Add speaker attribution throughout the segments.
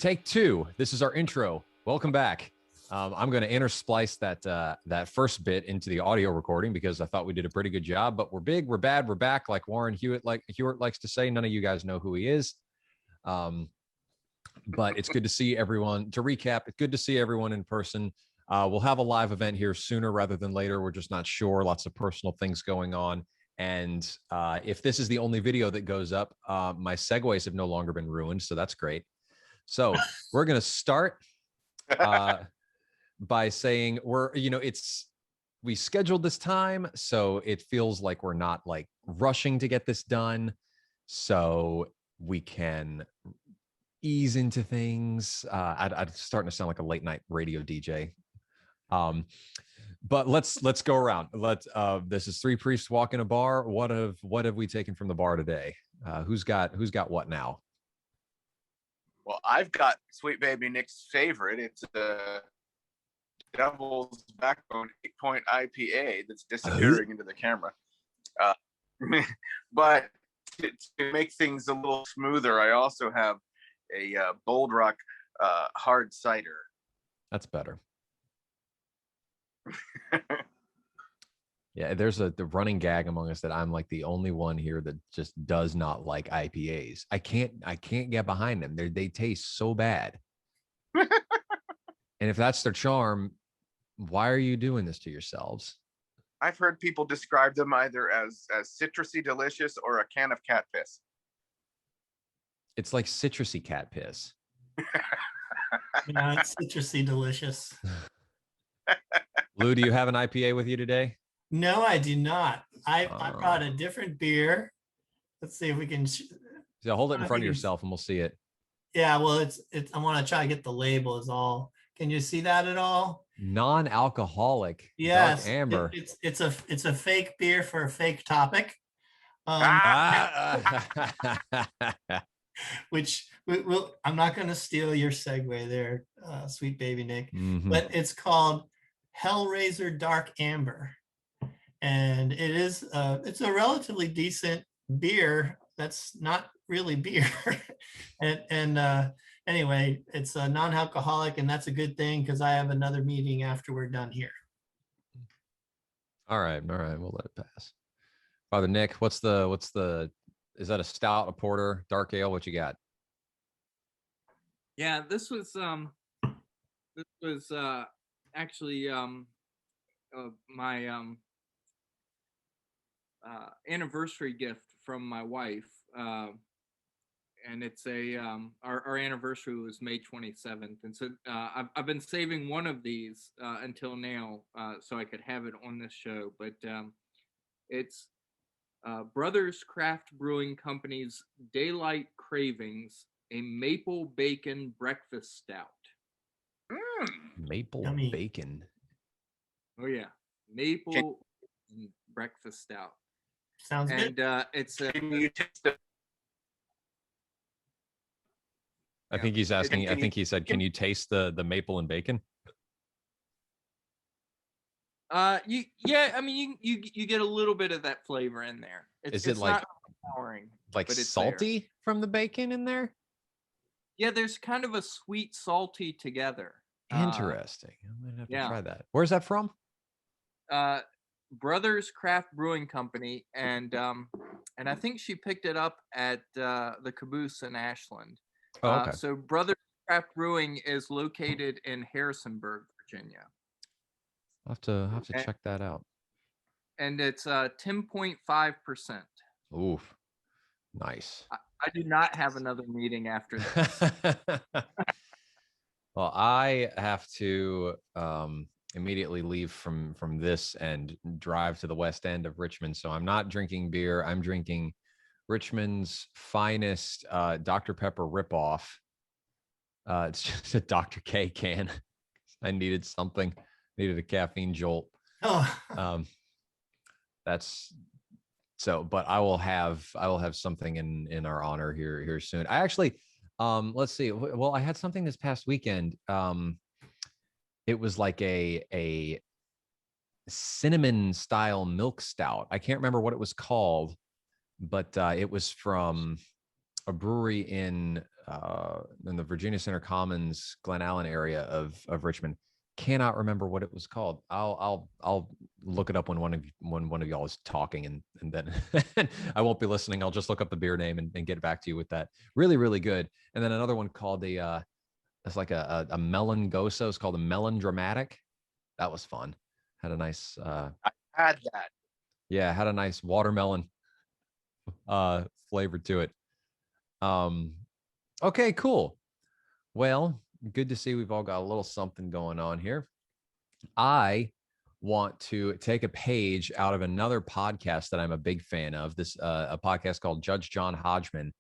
Speaker 1: Take two. This is our intro. Welcome back. I'm going to intersplice that first bit into the audio recording because I thought we did a pretty good job. But we're big, we're bad, we're back. Like Warren Hewitt likes to say. None of you guys know who he is. But it's good to see everyone. To recap, it's good to see everyone in person. We'll have a live event here sooner rather than later. We're just not sure. Lots of personal things going on. And if this is the only video that goes up, my segues have no longer been ruined. So that's great. So we're going to start by saying we scheduled this time. So it feels like we're not like rushing to get this done. So we can ease into things. I'm starting to sound like a late night radio DJ. But let's go around. This is Three Priests Walk in a Bar. What have we taken from the bar today? Who's got what now?
Speaker 2: Well, I've got Sweet Baby Nick's favorite. It's a Devil's Backbone 8-point IPA that's disappearing into the camera. But to make things a little smoother, I also have a Bold Rock hard cider.
Speaker 1: That's better. Yeah, there's the running gag among us that I'm like the only one here that just does not like IPAs. I can't get behind them. They taste so bad. And if that's their charm, why are you doing this to yourselves?
Speaker 2: I've heard people describe them either as citrusy delicious or a can of cat piss.
Speaker 1: It's like citrusy cat piss.
Speaker 3: Yeah, it's citrusy delicious.
Speaker 1: Lou, do you have an IPA with you today?
Speaker 3: No, I do not. I brought a different beer. Let's see if we can.
Speaker 1: Yeah, hold it in front of yourself and we'll see it.
Speaker 3: Yeah, well, it's. I want to try to get the label is all. Can you see that at all?
Speaker 1: Non-alcoholic.
Speaker 3: Yes,
Speaker 1: dark amber.
Speaker 3: It's a fake beer for a fake topic. Which I'm not going to steal your segue there, Sweet Baby Nick.
Speaker 1: Mm-hmm.
Speaker 3: But it's called Hellraiser Dark Amber. And it's a relatively decent beer. That's not really beer. and anyway, it's a non-alcoholic, and that's a good thing because I have another meeting after we're done here.
Speaker 1: All right, we'll let it pass. Father Nick, what's the is that a stout, a porter, dark ale? What you got?
Speaker 4: Yeah, this was actually my anniversary gift from my wife, and it's our anniversary was May 27th, and so I've been saving one of these until now so I could have it on this show, but it's Brothers Craft Brewing Company's Daylight Cravings, a maple bacon breakfast stout.
Speaker 1: Maple
Speaker 3: Yummy.
Speaker 1: bacon.
Speaker 4: Oh yeah, maple breakfast stout.
Speaker 3: Sounds good.
Speaker 4: And it's
Speaker 2: Can you taste it?
Speaker 1: I think he's asking. I think he said, "Can you taste the maple and bacon?"
Speaker 4: Yeah, I mean, you get a little bit of that flavor in there.
Speaker 1: Is it like
Speaker 4: not overpowering,
Speaker 1: like
Speaker 4: but it's
Speaker 1: salty
Speaker 4: there.
Speaker 1: from the bacon in there?
Speaker 4: Yeah, there's kind of a sweet salty together.
Speaker 1: Interesting. I'm gonna have to
Speaker 4: yeah.
Speaker 1: try that. Where's that from?
Speaker 4: Brothers Craft Brewing Company, and I think she picked it up at the Caboose in Ashland.
Speaker 1: Oh, okay.
Speaker 4: So Brothers Craft Brewing is located in Harrisonburg, Virginia.
Speaker 1: I'll have to check that out.
Speaker 4: And it's 10.5%.
Speaker 1: Oof, nice.
Speaker 4: I do not have another meeting after this.
Speaker 1: Well, I have to immediately leave from this and drive to the west end of Richmond. So I'm not drinking beer. I'm drinking Richmond's finest Dr. Pepper ripoff. It's just a Dr. K can. I needed something. Needed a caffeine jolt.
Speaker 3: Oh.
Speaker 1: That's so, but I will have something in our honor here soon. I actually, let's see. Well, I had something this past weekend. It was like a cinnamon style milk stout. I can't remember what it was called, but it was from a brewery in the Virginia Center Commons, Glen Allen area of Richmond. Cannot remember what it was called. I'll look it up when one of y'all is talking, and then I won't be listening. I'll just look up the beer name and get back to you with that. Really, really good. And then another one called it's like a melon goso. It's called a melon dramatic. That was fun. Had a nice
Speaker 2: I had that.
Speaker 1: Yeah, had a nice watermelon flavor to it. Okay, cool. Well, good to see we've all got a little something going on here. I want to take a page out of another podcast that I'm a big fan of. This a podcast called Judge John Hodgman,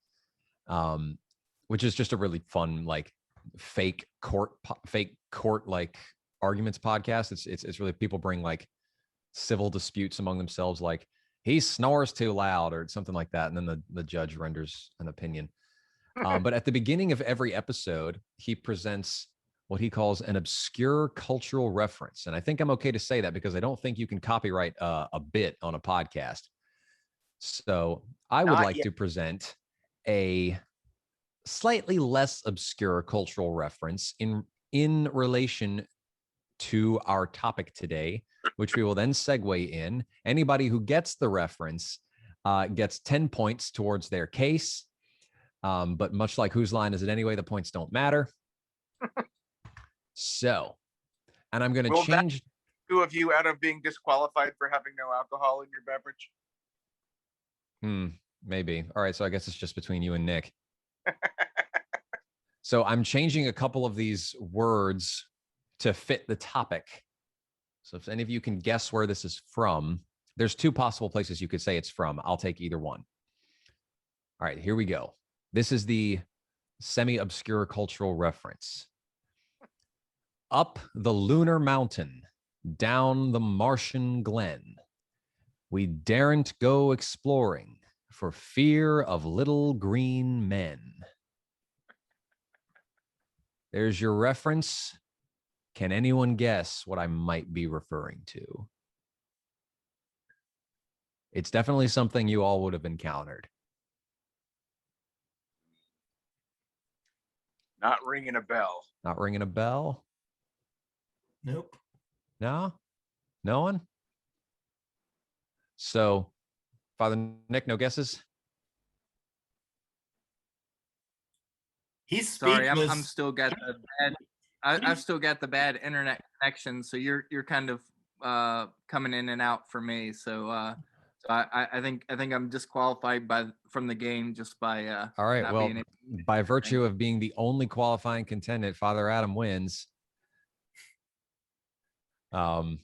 Speaker 1: which is just a really fun, like fake court like arguments podcast. It's really, people bring like civil disputes among themselves, like he snores too loud or something like that, and then the judge renders an opinion. But at the beginning of every episode, he presents what he calls an obscure cultural reference. And I think I'm okay to say that because I don't think you can copyright a bit on a podcast. So I would like to present a slightly less obscure cultural reference in relation to our topic today, which we will then segue in. Anybody who gets the reference gets 10 points towards their case. But much like whose line is it anyway, the points don't matter. So, and I'm going to change
Speaker 2: two of you out of being disqualified for having no alcohol in your beverage.
Speaker 1: Maybe. All right. So I guess it's just between you and Nick. So I'm changing a couple of these words to fit the topic. So if any of you can guess where this is from, there's two possible places you could say it's from. I'll take either one. All right, here we go. This is the semi-obscure cultural reference. Up the lunar mountain, down the Martian glen, we daren't go exploring for fear of little green men. There's your reference. Can anyone guess what I might be referring to? It's definitely something you all would have encountered.
Speaker 2: Not ringing a bell.
Speaker 1: Not ringing a bell?
Speaker 3: Nope.
Speaker 1: No? No one? So, Father Nick, no guesses?
Speaker 3: He's
Speaker 4: Sorry,
Speaker 3: speechless.
Speaker 4: I'm still got the bad. I've still got the bad internet connection, so you're kind of coming in and out for me. So I think I'm disqualified from the game just by
Speaker 1: all right. Well, by virtue of being the only qualifying contendant, Father Adam wins. No,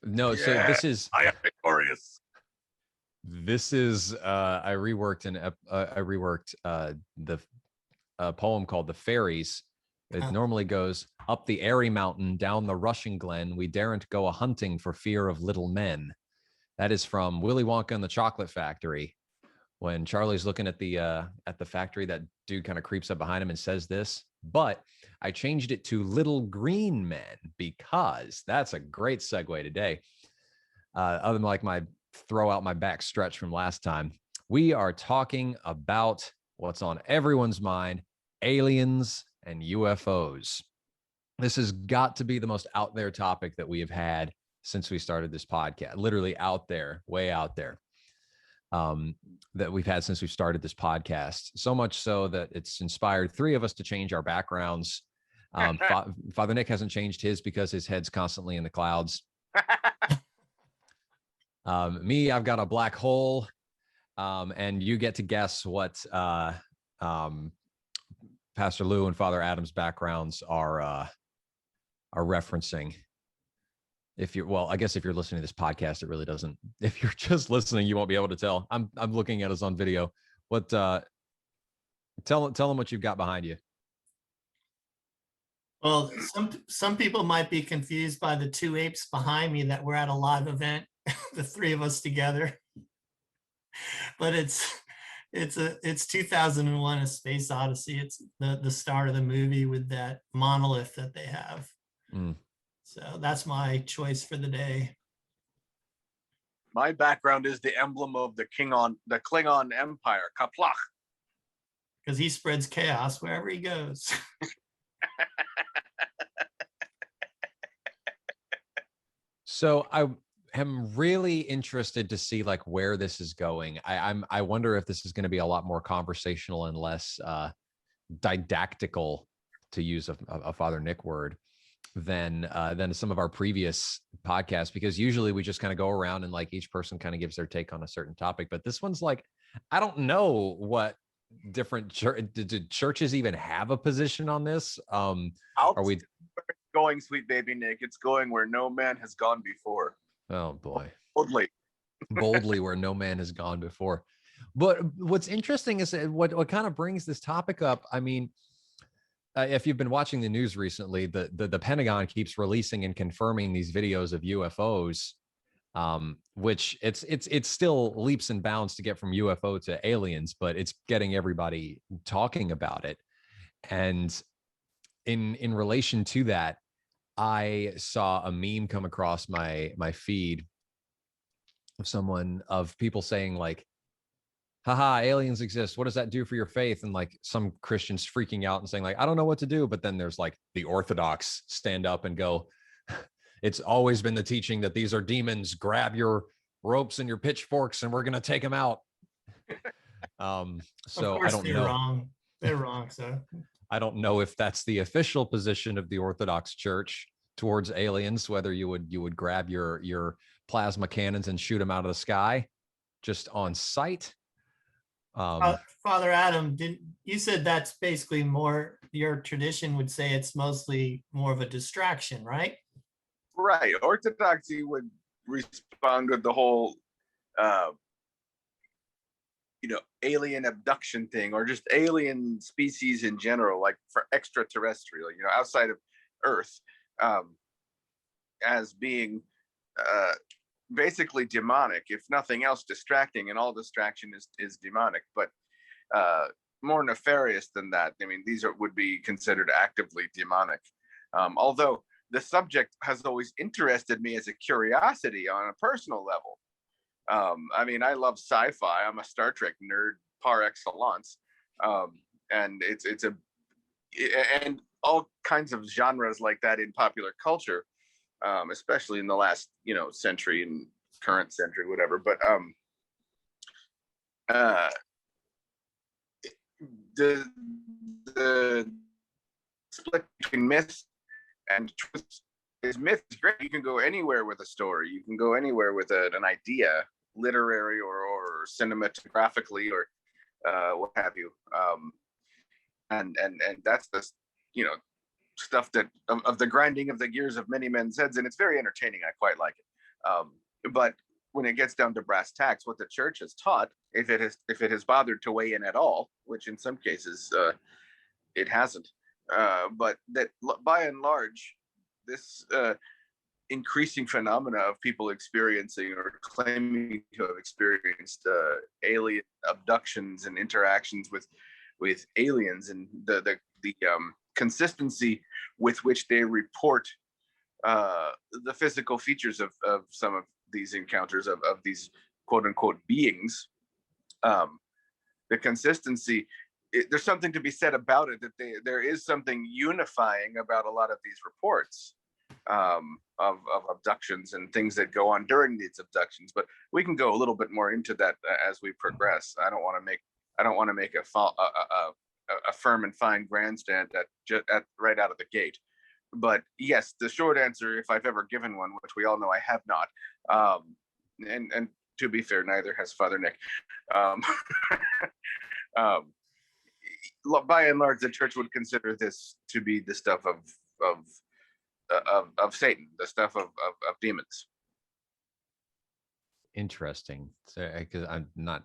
Speaker 1: yeah, so this is
Speaker 2: I am victorious.
Speaker 1: This is I reworked the poem called "The Fairies." It normally goes up the airy mountain, down the rushing glen. We daren't go a hunting for fear of little men. That is from Willy Wonka and the Chocolate Factory. When Charlie's looking at the factory, that dude kind of creeps up behind him and says this. But I changed it to little green men because that's a great segue today. Other than like my throw out my back stretch from last time, we are talking about what's on everyone's mind: aliens and UFOs. This has got to be the most out there topic that we have had since we started this podcast. Literally out there, way out there, that we've had since we started this podcast. So much so that it's inspired three of us to change our backgrounds. Father Nick hasn't changed his because his head's constantly in the clouds. Me, I've got a black hole, and you get to guess what Pastor Lou and Father Adam's backgrounds are referencing. I guess if you're listening to this podcast, it really doesn't. If you're just listening, you won't be able to tell. I'm looking at us on video. What? Tell them what you've got behind you.
Speaker 3: Well, some people might be confused by the two apes behind me that we're at a live event, the three of us together. But it's 2001: A Space Odyssey. It's the start of the movie with that monolith that they have. So that's my choice for the day.
Speaker 2: My background is the emblem of the Klingon Empire, Kaplach.
Speaker 3: because he spreads chaos wherever he goes.
Speaker 1: So I am really interested to see like where this is going. I wonder if this is going to be a lot more conversational and less didactical, to use a Father Nick word, than some of our previous podcasts, because usually we just kind of go around and like each person kind of gives their take on a certain topic. But this one's like, I don't know what different did churches even have a position on this? Are we
Speaker 2: going, sweet baby Nick? It's going where no man has gone before.
Speaker 1: Oh boy.
Speaker 2: Boldly
Speaker 1: Where no man has gone before. But what's interesting is what kind of brings this topic up. I mean, if you've been watching the news recently, the Pentagon keeps releasing and confirming these videos of UFOs, which it's still leaps and bounds to get from UFO to aliens, but it's getting everybody talking about it. And in relation to that, I saw a meme come across my feed of people saying like, haha, aliens exist. What does that do for your faith? And like some Christians freaking out and saying like, I don't know what to do. But then there's like the Orthodox stand up and go, it's always been the teaching that these are demons. Grab your ropes and your pitchforks and we're going to take them out. So I don't know.
Speaker 3: Wrong. They're wrong. So
Speaker 1: I don't know if that's the official position of the Orthodox Church towards aliens, whether you would grab your plasma cannons and shoot them out of the sky just on sight.
Speaker 3: Father Adam, you said that's basically more, your tradition would say it's mostly more of a distraction, right?
Speaker 2: Right. Orthodoxy would respond with the whole alien abduction thing, or just alien species in general, like for extraterrestrial, outside of Earth, as being basically demonic, if nothing else distracting, and all distraction is demonic, but more nefarious than that. I mean, these would be considered actively demonic. Although the subject has always interested me as a curiosity on a personal level. I mean, I love sci-fi. I'm a Star Trek nerd par excellence. And and all kinds of genres like that in popular culture, especially in the last, century and current century, whatever. But the split between myth and truth is, myth is great. You can go anywhere with a story. You can go anywhere with an idea, literary or cinematographically, or what have you. And that's the stuff that of the grinding of the gears of many men's heads, and it's very entertaining. I quite like it. But when it gets down to brass tacks, what the church has taught, if it has bothered to weigh in at all, which in some cases it hasn't, but that by and large, this increasing phenomena of people experiencing or claiming to have experienced alien abductions and interactions with aliens, and the consistency with which they report the physical features of some of these encounters of these quote unquote beings, the consistency, there's something to be said about it, that there is something unifying about a lot of these reports of abductions and things that go on during these abductions. But we can go a little bit more into that as we progress. I don't want to make a firm and fine grandstand at right out of the gate. But yes, the short answer, if I've ever given one, which we all know I have not, and to be fair, neither has Father Nick. By and large, the church would consider this to be the stuff of Satan, the stuff of demons.
Speaker 1: Interesting. So, because I'm not,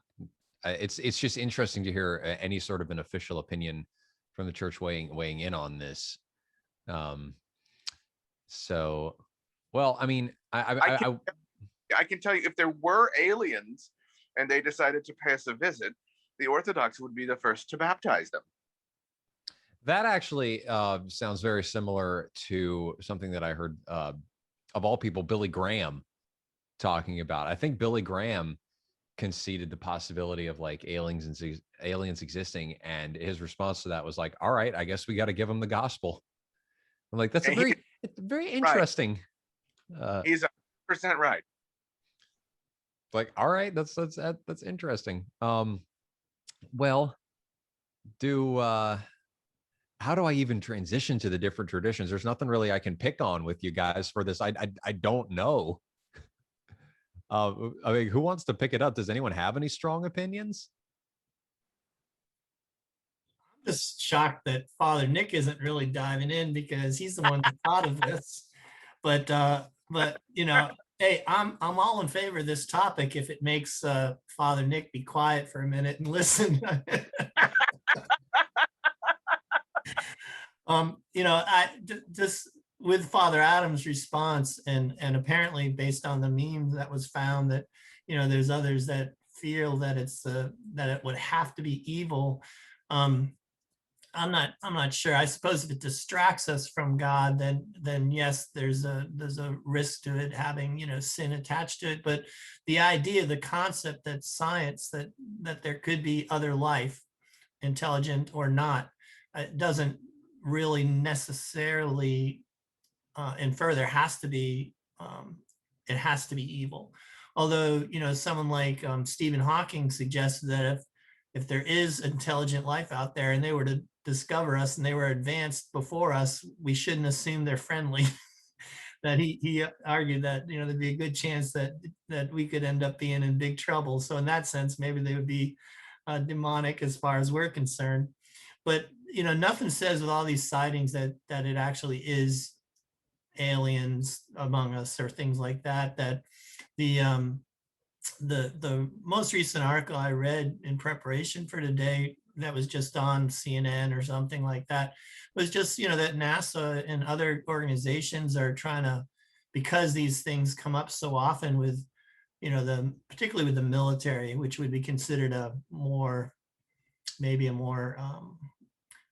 Speaker 1: it's just interesting to hear any sort of an official opinion from the church weighing in on this. So, well, I mean, I
Speaker 2: can tell you, if there were aliens and they decided to pay us a visit, the Orthodox would be the first to baptize them.
Speaker 1: That actually sounds very similar to something that I heard, of all people, Billy Graham talking about. I think Billy Graham conceded the possibility of like aliens existing, and his response to that was like, all right, I guess we got to give them the gospel. I'm like, that's a
Speaker 2: And he's
Speaker 1: very
Speaker 2: right.
Speaker 1: interesting.
Speaker 2: He's 100% right.
Speaker 1: Like, all right, that's interesting. Well, do how do I even transition to the different traditions? There's nothing really I can pick on with you guys for this. I don't know. I mean, who wants to pick it up? Does anyone have any strong opinions?
Speaker 3: I'm just shocked that Father Nick isn't really diving in, because he's the one that thought of this. But you know, hey, I'm all in favor of this topic if it makes Father Nick be quiet for a minute and listen. You know, just with Father Adam's response, and apparently based on the meme that was found, that, you know, there's others that feel that it's that it would have to be evil. I'm not sure. I suppose if it distracts us from God, then yes, there's a risk to it having, you know, sin attached to it. But the idea, the concept that science, that there could be other life, intelligent or not, doesn't really necessarily infer there has to be it has to be evil. Although, you know, someone like Stephen Hawking suggested that if there is intelligent life out there and they were to discover us and they were advanced before us, we shouldn't assume they're friendly. That he argued that, you know, there'd be a good chance that we could end up being in big trouble. So in that sense, maybe they would be demonic as far as we're concerned. But, you know, nothing says with all these sightings that it actually is aliens among us or things like that. That the most recent article I read in preparation for today, that was just on CNN or something like that, was just, you know, that NASA and other organizations are trying to, because these things come up so often with, you know, particularly with the military, which would be considered a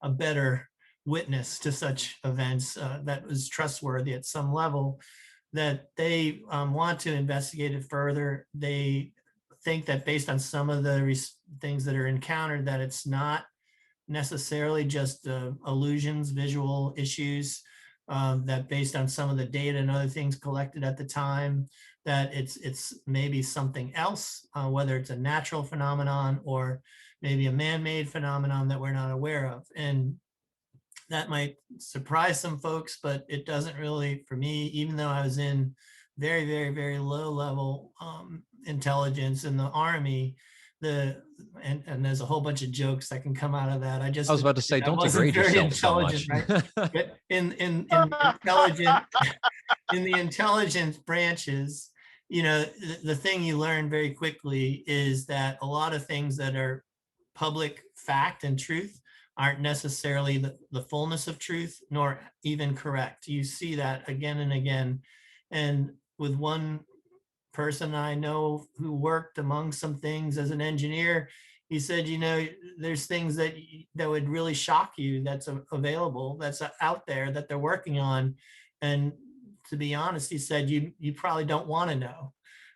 Speaker 3: better witness to such events, that was trustworthy at some level, that they want to investigate it further. They think that based on some of the things that are encountered, that it's not necessarily just illusions, visual issues, that based on some of the data and other things collected at the time, that it's maybe something else, whether it's a natural phenomenon or maybe a man-made phenomenon that we're not aware of. And that might surprise some folks, but it doesn't really for me, even though I was in very, very, very low level intelligence in the Army. And there's a whole bunch of jokes that can come out of that.
Speaker 1: I was about to say, don't degrade yourself so much.
Speaker 3: Right? But in the intelligence branches, you know, the thing you learn very quickly is that a lot of things that are public fact and truth aren't necessarily the fullness of truth, nor even correct. You see that again and again. And with one person I know who worked among some things as an engineer, he said, you know, there's things that would really shock you that's available, that's out there, that they're working on. And to be honest, he said, you probably don't want to know,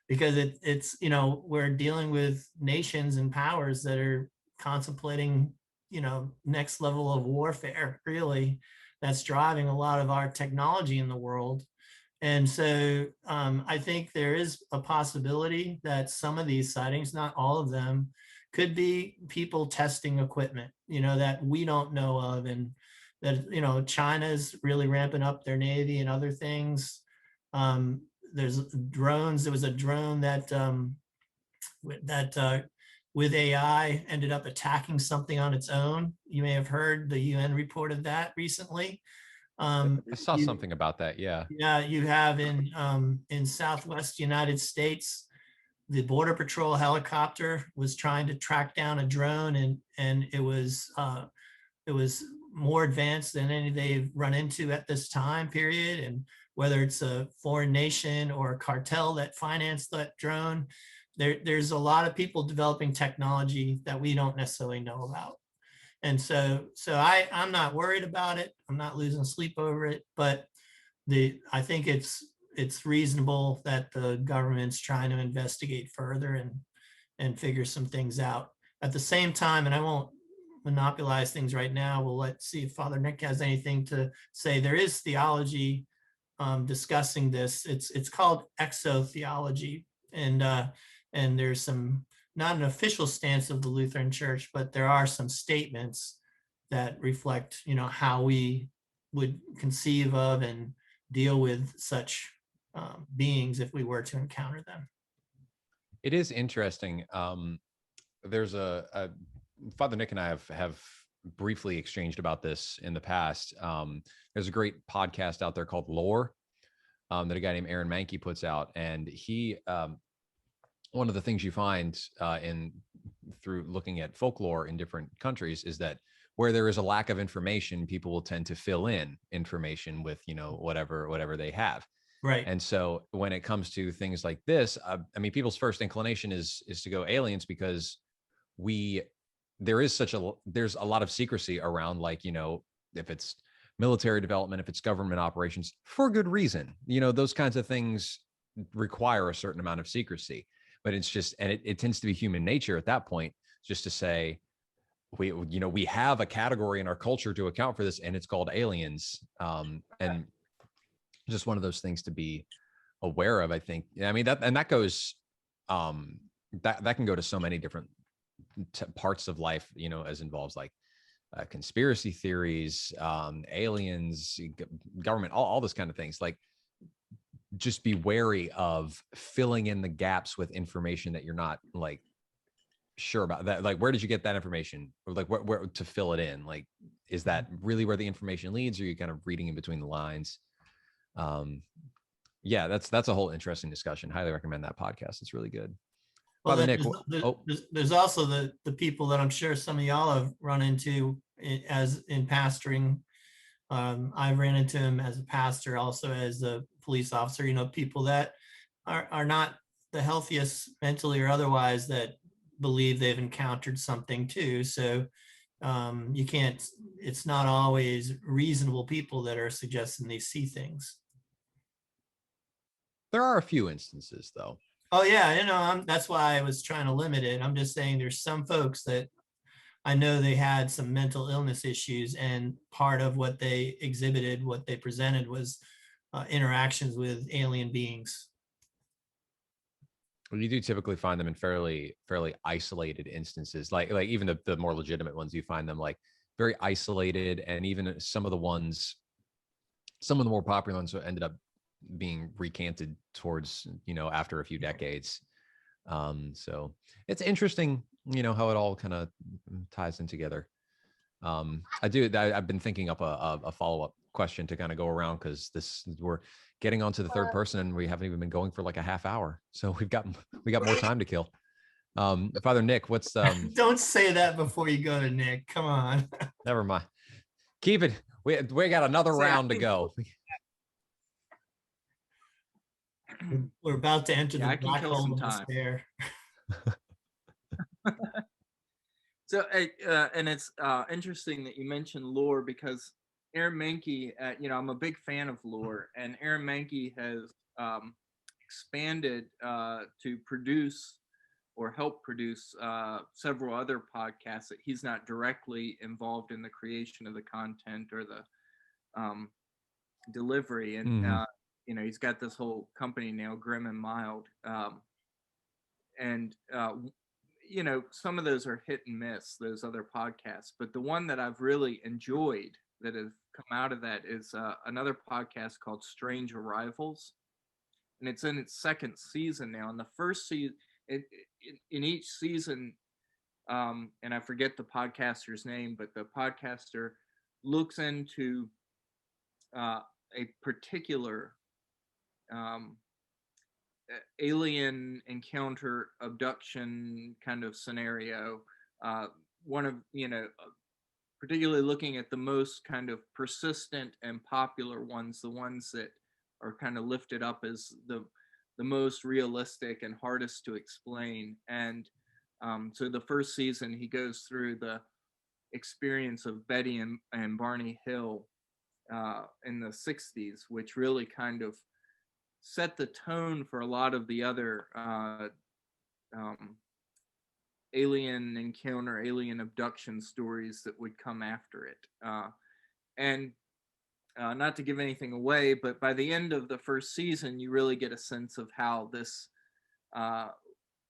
Speaker 3: because it's, you know, we're dealing with nations and powers that are contemplating, you know, next level of warfare, really, that's driving a lot of our technology in the world. And so I think there is a possibility that some of these sightings, not all of them, could be people testing equipment, you know, that we don't know of. And that, you know, China's really ramping up their Navy and other things. There's drones. There was a drone that with AI ended up attacking something on its own. You may have heard the UN reported that recently.
Speaker 1: I saw something about that. Yeah.
Speaker 3: Yeah, you have in Southwest United States, the Border Patrol helicopter was trying to track down a drone, and it was more advanced than any they've run into at this time period. And whether it's a foreign nation or a cartel that financed that drone, there's a lot of people developing technology that we don't necessarily know about. And so I'm not worried about it. I'm not losing sleep over it, but I think it's reasonable that the government's trying to investigate further. And and figure some things out. At the same time, and I won't monopolize things right now, we'll see if Father Nick has anything to say. There is theology discussing this. It's called exotheology, and there's some, not an official stance of the Lutheran Church, but there are some statements that reflect, how we would conceive of and deal with such beings if we were to encounter them.
Speaker 1: It is interesting. There's a Father Nick and I have briefly exchanged about this in the past. There's a great podcast out there called Lore that a guy named Aaron Mankey puts out, and he one of the things you find through looking at folklore in different countries is that where there is a lack of information, people will tend to fill in information with whatever they have.
Speaker 3: Right.
Speaker 1: And so when it comes to things like this, I mean, people's first inclination is to go aliens, because there's a lot of secrecy around, like, if it's military development, if it's government operations, for good reason, those kinds of things require a certain amount of secrecy. But it's just, and it tends to be human nature at that point, just to say, we have a category in our culture to account for this, and it's called aliens. And just one of those things to be aware of, I think. I mean, that goes, that can go to so many different parts of life, as involves like conspiracy theories, aliens, government, all those kind of things. Like, just be wary of filling in the gaps with information that you're not like sure about. That, like, where did you get that information, or like where to fill it in? Like, is that really where the information leads, or are you kind of reading in between the lines? Yeah, that's a whole interesting discussion. Highly recommend that podcast. It's really good.
Speaker 3: Well,
Speaker 1: Father Nick,
Speaker 3: there's also the people that I'm sure some of y'all have run into as in pastoring. I ran into him as a pastor, also as a police officer. People that are not the healthiest mentally or otherwise, that believe they've encountered something too. So you can't. It's not always reasonable people that are suggesting they see things.
Speaker 1: there are a few instances, though.
Speaker 3: Oh yeah, that's why I was trying to limit it. I'm just saying there's some folks that I know they had some mental illness issues, and part of what they exhibited, what they presented, was interactions with alien beings.
Speaker 1: Well, you do typically find them in fairly isolated instances, like even the more legitimate ones. You find them like very isolated, and even some of the more popular ones ended up being recanted towards, after a few decades. So it's interesting, how it all kind of ties in together. I've been thinking up a follow-up question to kind of go around, because we're getting onto the third person, and we haven't even been going for like a half hour. So we got more time to kill. Father Nick, what's
Speaker 3: Don't say that before you go to Nick. Come on.
Speaker 1: Never mind. Keep it. We got another round to go.
Speaker 3: We're about to enter the black hole of
Speaker 4: time.
Speaker 3: despair.
Speaker 4: So, and it's interesting that you mentioned lore, because Aaron Mankey, I'm a big fan of lore, and Aaron Mankey has expanded to produce or help produce several other podcasts that he's not directly involved in the creation of the content or the delivery. And, he's got this whole company now, Grim and Mild. And some of those are hit and miss, those other podcasts. But the one that I've really enjoyed that has come out of that is another podcast called Strange Arrivals. And it's in its second season now. And the first season, in each season, and I forget the podcaster's name, but the podcaster looks into a particular alien encounter, abduction kind of scenario. One of, particularly looking at the most kind of persistent and popular ones, the ones that are kind of lifted up as the most realistic and hardest to explain. And so the first season, he goes through the experience of Betty and Barney Hill in the 60s, which really kind of set the tone for a lot of the other alien encounter, alien abduction stories that would come after it. And not to give anything away, but by the end of the first season, you really get a sense of how this,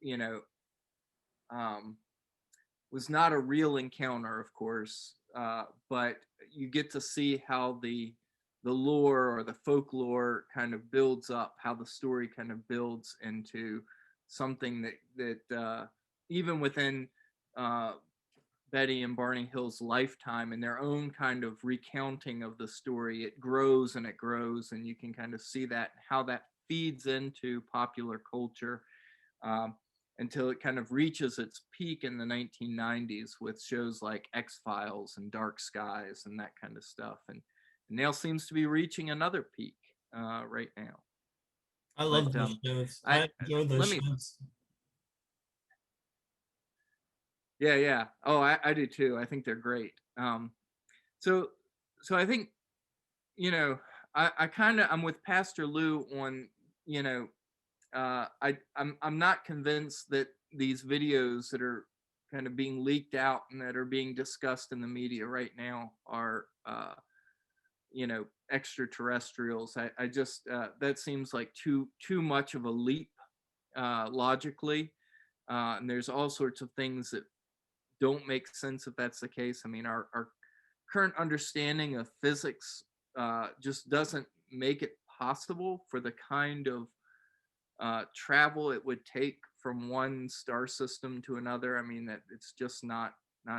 Speaker 4: you know, was not a real encounter, of course, but you get to see how the lore or the folklore kind of builds up, how the story kind of builds into something that even within Betty and Barney Hill's lifetime and their own kind of recounting of the story, it grows and it grows, and you can kind of see that, how that feeds into popular culture, until it kind of reaches its peak in the 1990s with shows like X-Files and Dark Skies and that kind of stuff. And now seems to be reaching another peak right now.
Speaker 3: I love those shows. I enjoy those shows.
Speaker 4: Yeah. Oh, I do too. I think they're great. So I think, you know, I'm with Pastor Lou on, you know, I'm not convinced that these videos that are kind of being leaked out and that are being discussed in the media right now are, you know, extraterrestrials. I just that seems like too much of a leap logically, and there's all sorts of things that don't make sense if that's the case. I mean, our current understanding of physics just doesn't make it possible for the kind of travel it would take from one star system to another. I mean, that it's just not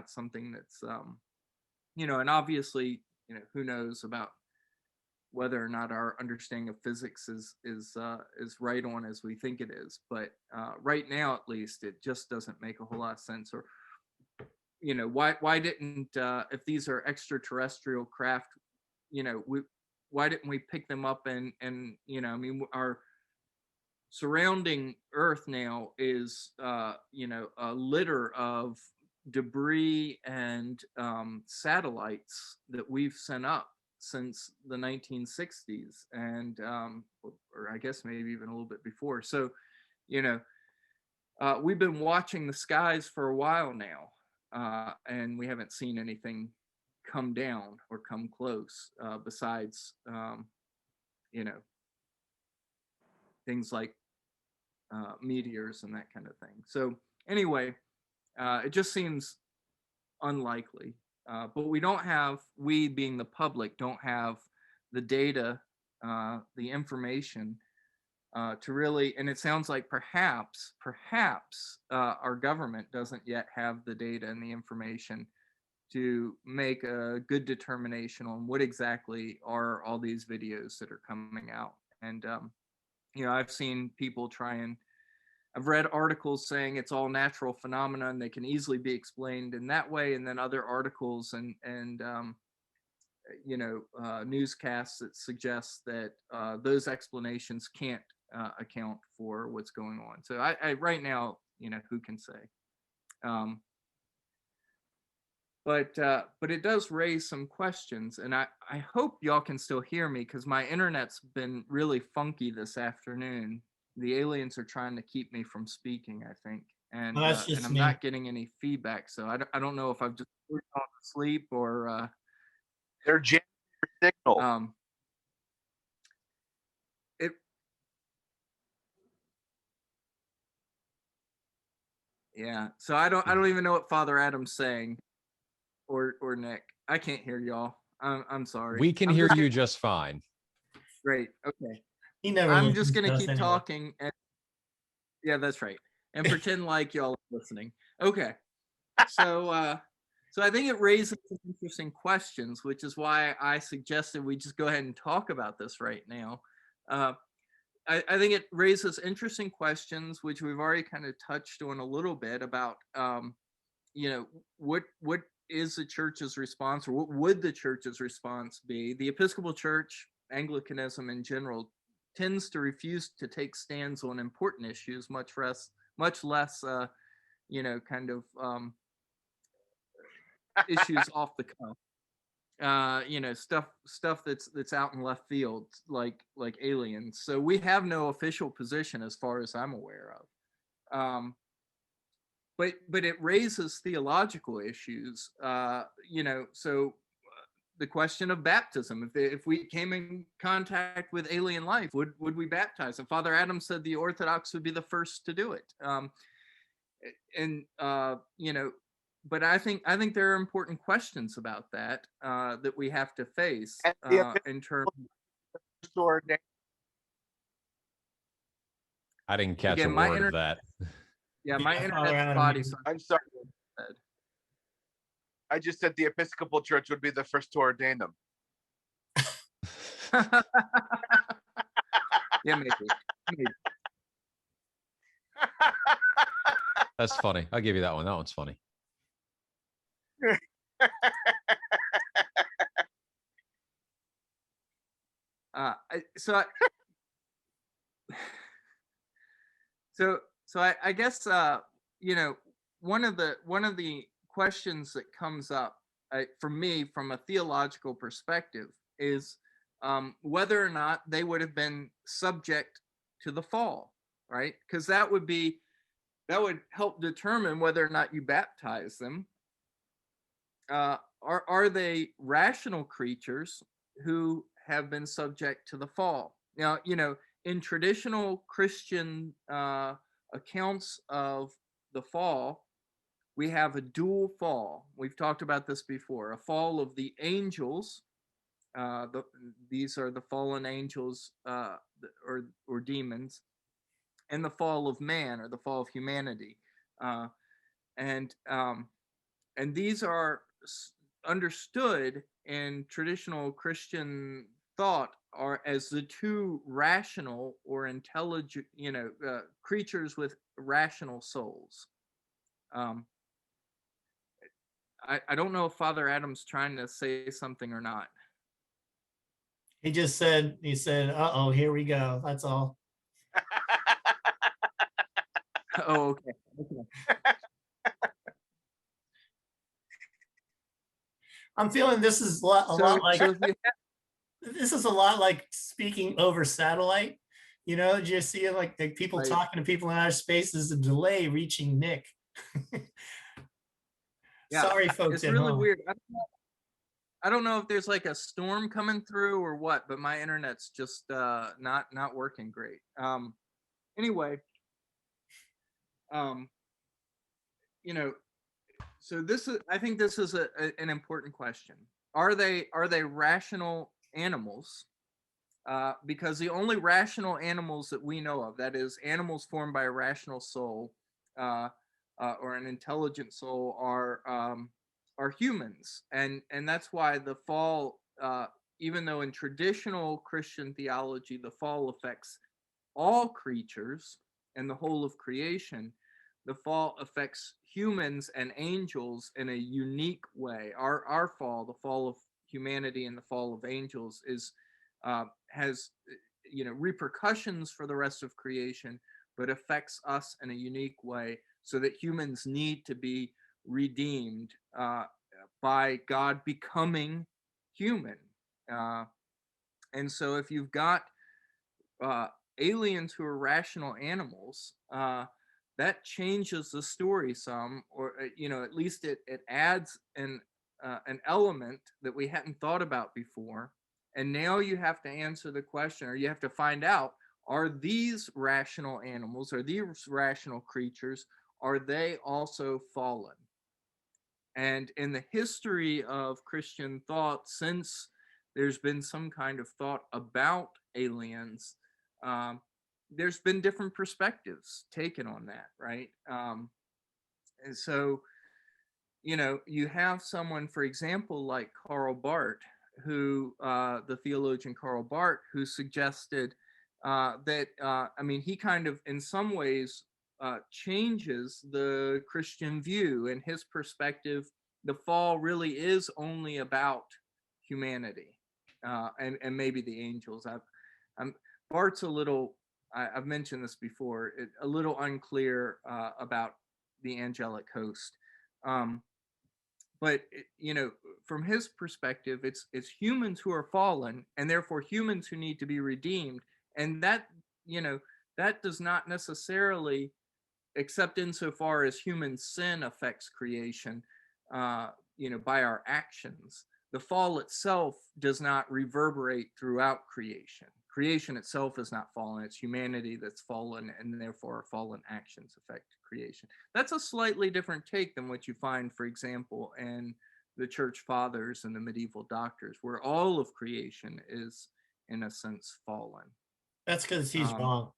Speaker 4: something that's you know, and obviously, you know, who knows about whether or not our understanding of physics is right on as we think it is. But right now, at least, it just doesn't make a whole lot of sense. Or, you know, why didn't if these are extraterrestrial craft, you know, why didn't we pick them up and you know, I mean, our surrounding Earth now is you know, a litter of debris and satellites that we've sent up since the 1960s, and or I guess maybe even a little bit before. So, you know, we've been watching the skies for a while now, and we haven't seen anything come down or come close, besides you know, things like meteors and that kind of thing. So anyway, it just seems unlikely. But we being the public, don't have the data, the information to really, and it sounds like perhaps our government doesn't yet have the data and the information to make a good determination on what exactly are all these videos that are coming out. And you know, I've seen people try and I've read articles saying it's all natural phenomena and they can easily be explained in that way, and then other articles and you know, newscasts that suggest that those explanations can't account for what's going on. So I right now, you know, who can say? But it does raise some questions, and I hope y'all can still hear me because my internet's been really funky this afternoon. The aliens are trying to keep me from speaking, I think, and I'm not getting any feedback. So I don't know if I've just gone to sleep or
Speaker 2: they're jamming your signal.
Speaker 4: Yeah. So I don't even know what Father Adam's saying, or Nick. I can't hear y'all. I'm sorry.
Speaker 1: We can hear you just fine.
Speaker 4: Great. Okay.
Speaker 3: I'm
Speaker 4: just gonna keep talking. And, yeah, that's right. And pretend like y'all are listening. Okay. So I think it raises some interesting questions, which is why I suggested we just go ahead and talk about this right now. I think it raises interesting questions, which we've already kind of touched on a little bit about, you know, what is the church's response, or what would the church's response be? The Episcopal Church, Anglicanism in general, tends to refuse to take stands on important issues, much less, you know, kind of issues off the cuff. You know, stuff that's out in left field, like aliens. So we have no official position as far as I'm aware of. but it raises theological issues. So the question of baptism. If we came in contact with alien life, would we baptize? And Father Adams said the Orthodox would be the first to do it. But I think there are important questions about that that we have to face in terms.
Speaker 1: I didn't catch a word of that.
Speaker 4: Yeah, my
Speaker 3: Father
Speaker 4: internet's
Speaker 3: Adam,
Speaker 4: spotty.
Speaker 2: I'm sorry. I just said the Episcopal Church would be the first to ordain them.
Speaker 4: Yeah, maybe.
Speaker 1: That's funny. I'll give you that one. That one's funny.
Speaker 4: I guess one of the questions that comes up for me from a theological perspective is whether or not they would have been subject to the fall, right? Because that would help determine whether or not you baptize them. Are they rational creatures who have been subject to the fall? Now, in traditional Christian accounts of the fall, we have a dual fall. We've talked about this before. A fall of the angels. These are the fallen angels or demons, and the fall of man, or the fall of humanity. And these are understood in traditional Christian thought are as the two rational or intelligent, creatures with rational souls. I don't know if Father Adam's trying to say something or not.
Speaker 3: he said, uh-oh, here we go. That's all.
Speaker 4: Oh, okay.
Speaker 3: I'm feeling this is a lot like this is a lot like speaking over satellite. Just see like people
Speaker 4: Right.
Speaker 3: talking to people in outer space. There's a delay reaching Nick.
Speaker 4: Yeah,
Speaker 3: sorry, folks.
Speaker 4: It's really weird. I don't know if there's like a storm coming through or what, but my internet's just not working great. Anyway, so I think this is an important question. Are they rational animals? Because the only rational animals that we know of, that is, animals formed by a rational soul or an intelligent soul, are humans, and that's why the fall, even though in traditional Christian theology the fall affects all creatures and the whole of creation, the fall affects humans and angels in a unique way. Our fall, the fall of humanity and the fall of angels, has repercussions for the rest of creation, but affects us in a unique way, so that humans need to be redeemed by God becoming human. And so if you've got aliens who are rational animals, that changes the story some, or at least it adds an element that we hadn't thought about before. And now you have to answer the question, or you have to find out, are these rational animals, are these rational creatures, are they also fallen? And in the history of Christian thought, since there's been some kind of thought about aliens, there's been different perspectives taken on that, right? And so, you have someone, for example, like Karl Barth, who, the theologian Karl Barth, who suggested that, he kind of, in some ways, changes the Christian view. In his perspective, the fall really is only about humanity and maybe the angels. Barth's a little, I've mentioned this before, a little unclear about the angelic host. But from his perspective, it's humans who are fallen, and therefore humans who need to be redeemed, and that that does not necessarily except insofar as human sin affects creation, by our actions. The fall itself does not reverberate throughout creation. Creation itself is not fallen. It's humanity that's fallen, and therefore fallen actions affect creation. That's a slightly different take than what you find, for example, in the church fathers and the medieval doctors, where all of creation is, in a sense, fallen.
Speaker 3: That's because he's wrong.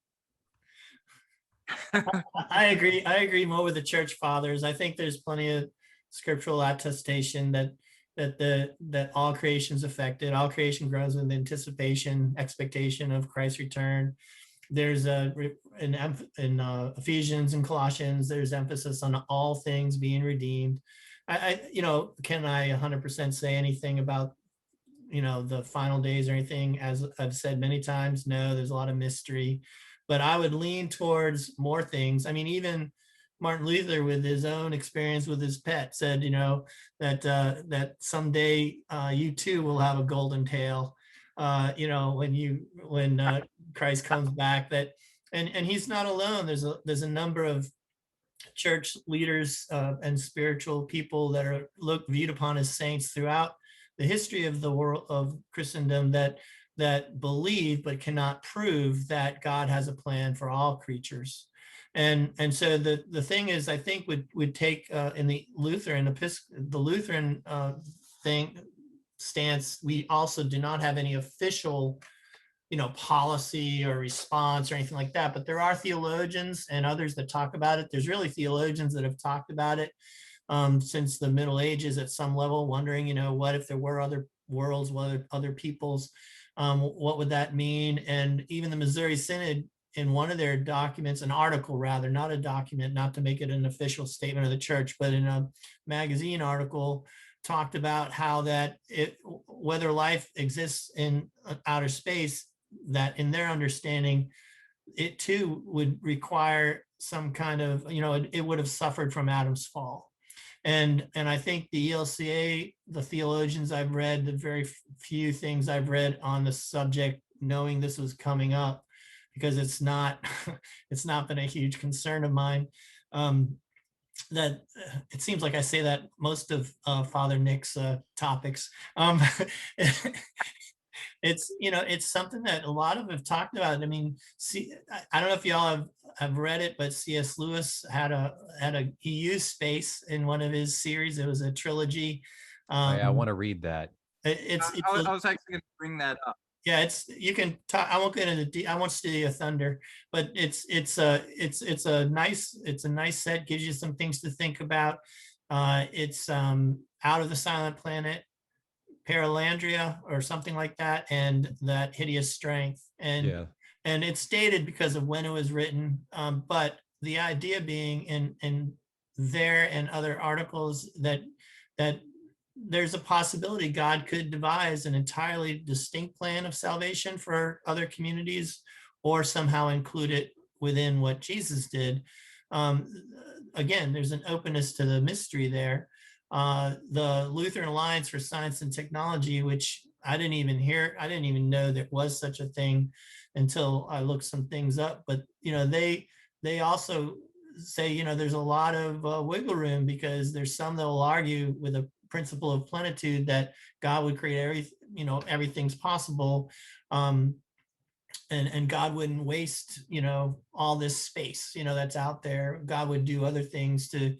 Speaker 3: I agree more with the church fathers. I think there's plenty of scriptural attestation that all creation is affected. All creation grows with anticipation, expectation of Christ's return. There's in Ephesians and Colossians, there's emphasis on all things being redeemed. Can I 100% say anything about the final days or anything? As I've said many times, no, there's a lot of mystery, but I would lean towards more things. I mean, even Martin Luther, with his own experience with his pet, said, that someday you too will have a golden tail. When Christ comes back, and he's not alone. There's a number of church leaders and spiritual people that are viewed upon as saints throughout the history of the world of Christendom that believe but cannot prove that God has a plan for all creatures. And so the thing is, I think would take in the Lutheran thing stance, we also do not have any official policy or response or anything like that, but there are theologians and others that talk about it. There's really theologians that have talked about it since the Middle Ages at some level, wondering, what if there were other worlds, other peoples, what would that mean? And even the Missouri Synod, in one of their documents, an article rather, not a document, not to make it an official statement of the church, but in a magazine article, talked about how whether life exists in outer space, that in their understanding, it too would require some kind of, it would have suffered from Adam's fall. And I think the ELCA, the theologians I've read, the very few things I've read on the subject, knowing this was coming up, because it's not been a huge concern of mine, that it seems like I say that most of Father Nick's topics. It's something that a lot of them have talked about. I mean, I don't know if y'all have read it, but C.S. Lewis he used space in one of his series. It was a trilogy.
Speaker 1: I want to read that.
Speaker 4: I was actually going to bring that up.
Speaker 3: Yeah, you can talk. I won't get into I won't steal your thunder, but it's a nice set. Gives you some things to think about. It's Out of the Silent Planet, Paralandria, or something like that, and That Hideous Strength. And it's dated because of when it was written. But the idea being in there and other articles that there's a possibility God could devise an entirely distinct plan of salvation for other communities, or somehow include it within what Jesus did. Again, there's an openness to the mystery there. The Lutheran Alliance for Science and Technology, which I didn't even know there was such a thing until I looked some things up. But they also say there's a lot of wiggle room, because there's some that will argue with a principle of plenitude that God would create everything's possible, and God wouldn't waste all this space that's out there. God would do other things to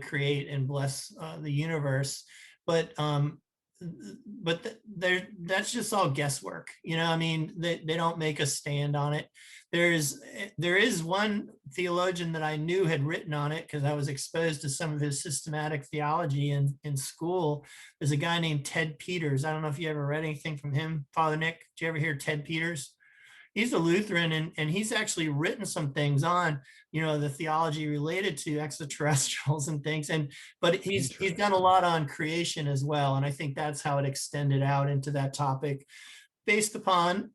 Speaker 3: create and bless the universe, but that's just all guesswork. I mean, they don't make a stand on it. There is one theologian that I knew had written on it, because I was exposed to some of his systematic theology in school. There's a guy named Ted Peters. I don't know if you ever read anything from him, Father Nick. Did you ever hear Ted Peters? He's a Lutheran, and he's actually written some things on, the theology related to extraterrestrials and things. But he's done a lot on creation as well. And I think that's how it extended out into that topic, based upon,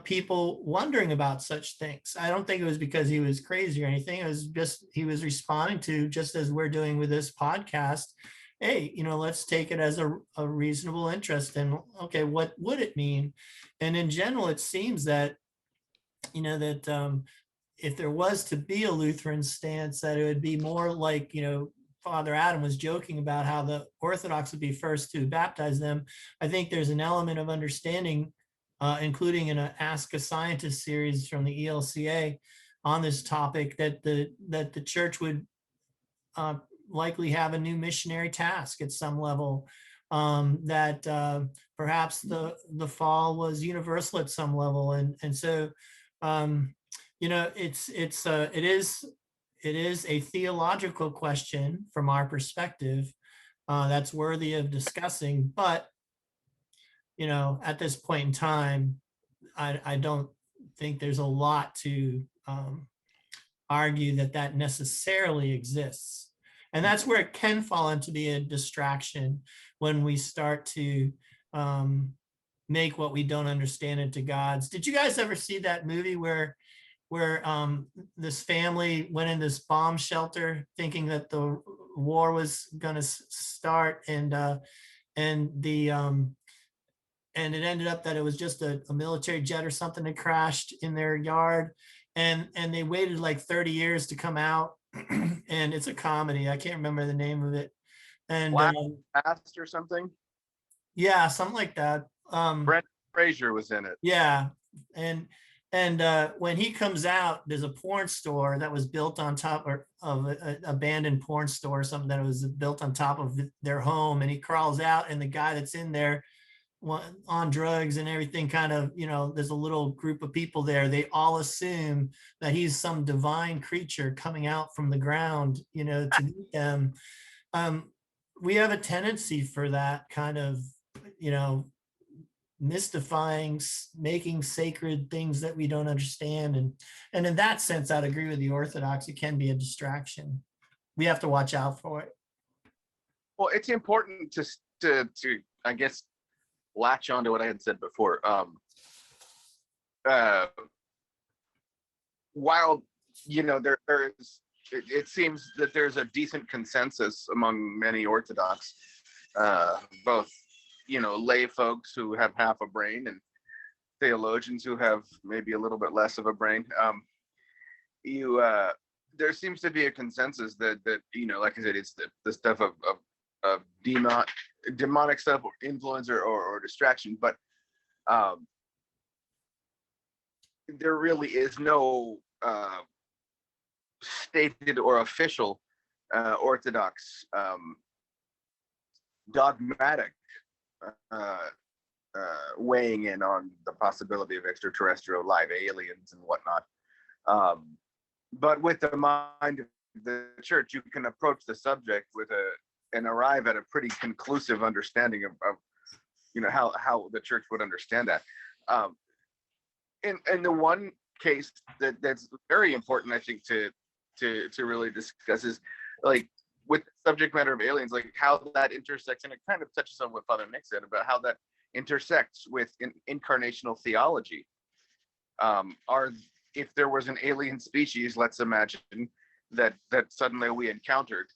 Speaker 3: people wondering about such things. I don't think it was because he was crazy or anything. It was just, he was responding to, just as we're doing with this podcast, hey, let's take it as a reasonable interest in, okay, what would it mean? And in general, it seems that if there was to be a Lutheran stance, that it would be more like, Father Adam was joking about how the Orthodox would be first to baptize them. I think there's an element of understanding, including in an Ask a Scientist series from the ELCA on this topic, that the church would likely have a new missionary task at some level, that perhaps the fall was universal at some level. And so, it is a theological question from our perspective, that's worthy of discussing. But, at this point in time, I don't think there's a lot to argue that necessarily exists. And that's where it can fall into be a distraction, when we start to make what we don't understand into gods. Did you guys ever see that movie where this family went in this bomb shelter thinking that the war was going to start, and it ended up that it was just a military jet or something that crashed in their yard, and they waited like 30 years to come out. And it's a comedy. I can't remember the name of it. And
Speaker 2: Black Past or something.
Speaker 3: Yeah, something like that.
Speaker 2: Brent Fraser was in it.
Speaker 3: Yeah, and when he comes out, there's a porn store that was built on top of an abandoned porn store or something that was built on top of their home, and he crawls out, and the guy that's in there on drugs and everything, kind of, there's a little group of people there. They all assume that he's some divine creature coming out from the ground, to meet them. We have a tendency for that kind of, mystifying, making sacred things that we don't understand. And in that sense, I'd agree with the Orthodox. It can be a distraction. We have to watch out for it.
Speaker 2: Well, it's important to I guess, latch on to what I had said before. While it seems that there's a decent consensus among many Orthodox, both lay folks who have half a brain and theologians who have maybe a little bit less of a brain. There seems to be a consensus that like I said, it's the stuff of demonic stuff, or influence, or distraction. But there really is no stated or official Orthodox dogmatic weighing in on the possibility of extraterrestrial life, aliens and whatnot. But with the mind of the church, you can approach the subject with and arrive at a pretty conclusive understanding of how the church would understand that. In the one case that's very important, I think, to really discuss is, like, with the subject matter of aliens, like how that intersects, and it kind of touches on what Father Nick said about how that intersects with incarnational theology. If there was an alien species, let's imagine that suddenly we encountered,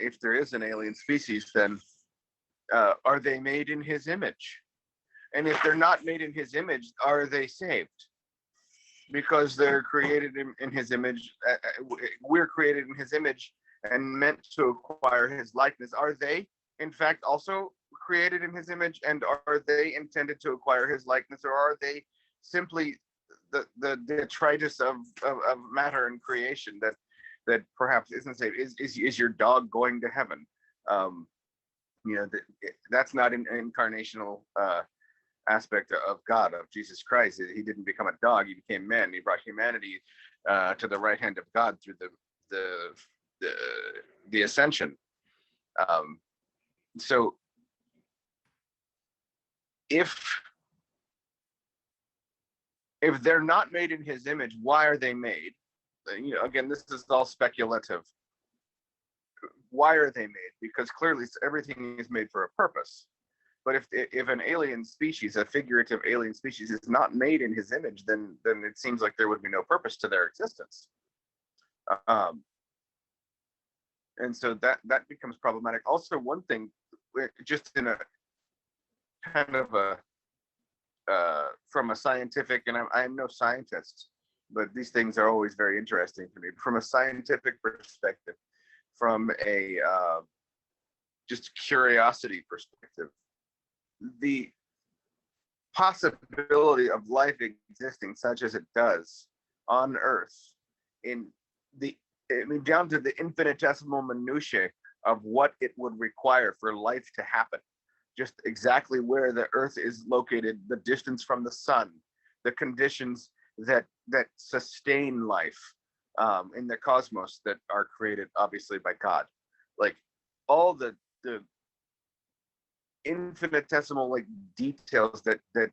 Speaker 2: if there is an alien species, then are they made in his image? And if they're not made in his image, are they saved? Because they're created in his image. We're created in his image and meant to acquire his likeness. Are they, in fact, also created in his image, and are they intended to acquire his likeness, or are they simply the detritus of matter and creation that perhaps isn't saved? Is your dog going to heaven? That's not an incarnational aspect of God, of Jesus Christ. He didn't become a dog; he became man. He brought humanity to the right hand of God through the ascension. So, if they're not made in his image, why are they made? Again, this is all speculative. Why are they made? Because clearly everything is made for a purpose. But if an alien species, a figurative alien species, is not made in his image, then it seems like there would be no purpose to their existence. And so that becomes problematic. Also, one thing, just in a kind of a from a scientific, and I'm no scientist, but these things are always very interesting to me. From a scientific perspective, from a just curiosity perspective, the possibility of life existing such as it does on Earth, in the, I mean, down to the infinitesimal minutiae of what it would require for life to happen, just exactly where the Earth is located, the distance from the sun, the conditions that sustain life in the cosmos that are created obviously by God, like all the infinitesimal like details that it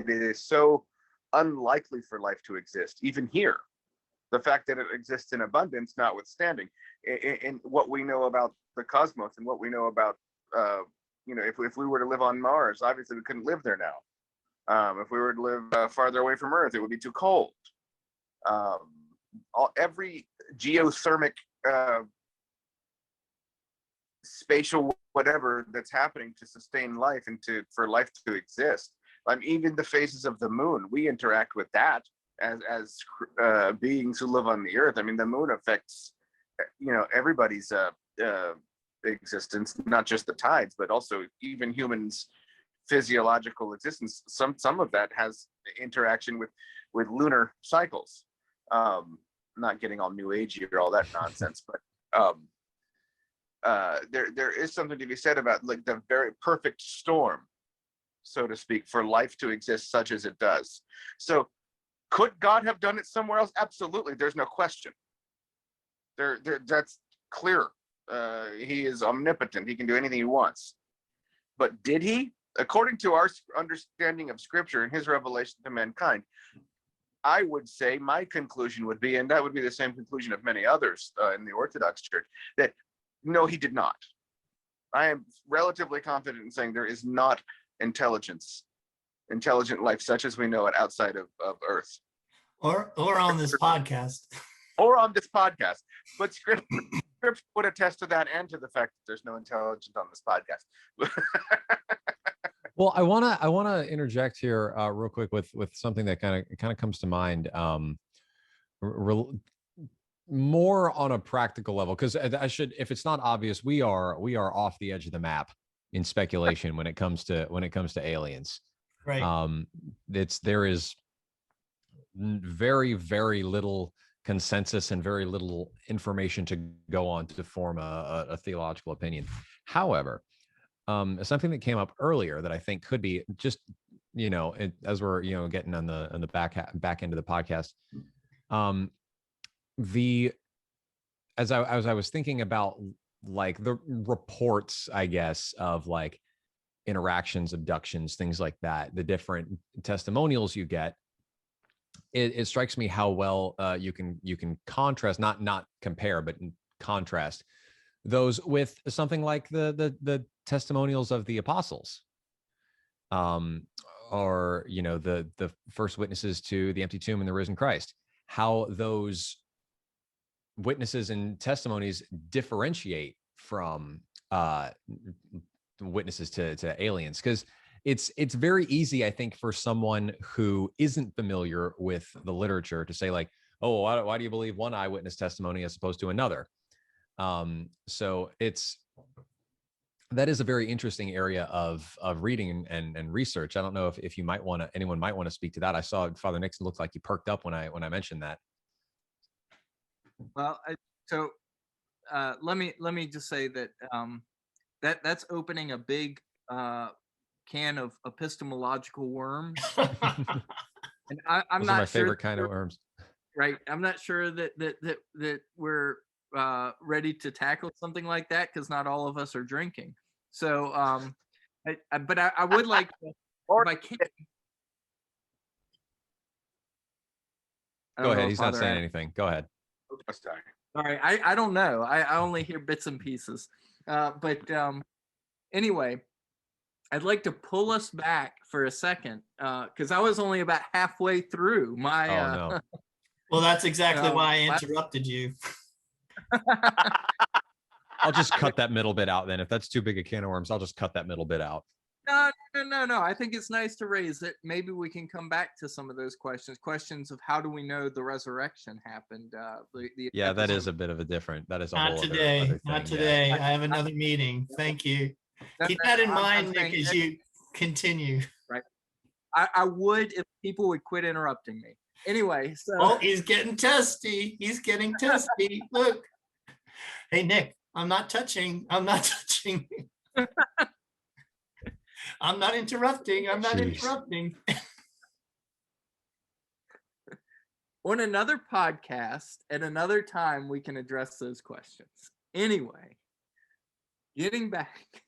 Speaker 2: is so unlikely for life to exist even here. The fact that it exists in abundance notwithstanding, in what we know about the cosmos and what we know about if we were to live on Mars, obviously we couldn't live there now. If we were to live farther away from Earth, it would be too cold. Every geothermic spatial whatever that's happening to sustain life and for life to exist. Even the phases of the moon, we interact with that as beings who live on the Earth. I mean, the moon affects everybody's existence, not just the tides, but also even humans' physiological existence. Some of that has interaction with lunar cycles. Not getting all new agey or all that nonsense, but there is something to be said about like the very perfect storm, so to speak, for life to exist such as it does. So could God have done it somewhere else? Absolutely. There's no question. That's clear. He is omnipotent. He can do anything he wants. But did he? According to our understanding of Scripture and his revelation to mankind, I would say my conclusion would be, and that would be the same conclusion of many others in the Orthodox Church, that no, he did not. I am relatively confident in saying there is not intelligent life such as we know it outside of Earth.
Speaker 3: Or on this podcast.
Speaker 2: Or on this podcast. But Scripture would attest to that and to the fact that there's no intelligence on this podcast.
Speaker 1: Well, I wanna interject here real quick with something that kind of comes to mind. More on a practical level, because if it's not obvious, we are off the edge of the map in speculation when it comes to aliens.
Speaker 3: Right.
Speaker 1: There is very, very little consensus and very little information to go on to form a theological opinion. However, something that came up earlier that I think could be just, as we're, getting on the back end of the podcast, as I was thinking about like the reports, I guess, of like interactions, abductions, things like that, the different testimonials you get, it strikes me how well you can contrast, not compare, but contrast those with something like the testimonials of the apostles, or the first witnesses to the empty tomb and the risen Christ, how those witnesses and testimonies differentiate from witnesses to aliens, because it's very easy, I think, for someone who isn't familiar with the literature to say like, oh, why do you believe one eyewitness testimony as opposed to another? So that is a very interesting area of reading and research. I don't know if you anyone might want to speak to that. I saw Father Nixon looked like he perked up when I mentioned that.
Speaker 4: Well, let me just say that that's opening a big can of epistemological worms. And I'm
Speaker 1: Those
Speaker 4: not
Speaker 1: are my
Speaker 4: sure
Speaker 1: favorite kind of worms.
Speaker 4: Right. I'm not sure that we're ready to tackle something like that, because not all of us are drinking. So, but I would like to, if I can.
Speaker 1: Go ahead. He's not saying anything. Go ahead.
Speaker 4: Sorry, I don't know. I only hear bits and pieces. But anyway, I'd like to pull us back for a second, because I was only about halfway through my.
Speaker 1: Oh no.
Speaker 3: Well, that's exactly why I interrupted you.
Speaker 1: I'll just cut that middle bit out then. If that's too big a can of worms, I'll just cut that middle bit out.
Speaker 4: No. I think it's nice to raise it. Maybe we can come back to some of those questions of how do we know the resurrection happened.
Speaker 1: Yeah, that is a bit of a different. That is a
Speaker 3: Not
Speaker 1: whole
Speaker 3: today.
Speaker 1: other
Speaker 3: Not
Speaker 1: thing.
Speaker 3: today.
Speaker 1: Yeah.
Speaker 3: I have another meeting. Thank you.
Speaker 4: No,
Speaker 3: Keep
Speaker 4: no,
Speaker 3: that in
Speaker 4: I'm
Speaker 3: mind, Nick,
Speaker 4: saying
Speaker 3: as you continue.
Speaker 4: right. I would if people would quit interrupting me. Anyway, so
Speaker 3: Oh, he's getting testy. He's getting testy. Look. Hey, Nick, I'm not touching. I'm not touching. I'm not interrupting. I'm not
Speaker 1: Jeez.
Speaker 3: interrupting.
Speaker 4: on another podcast at another time, we can address those questions. Anyway, getting back.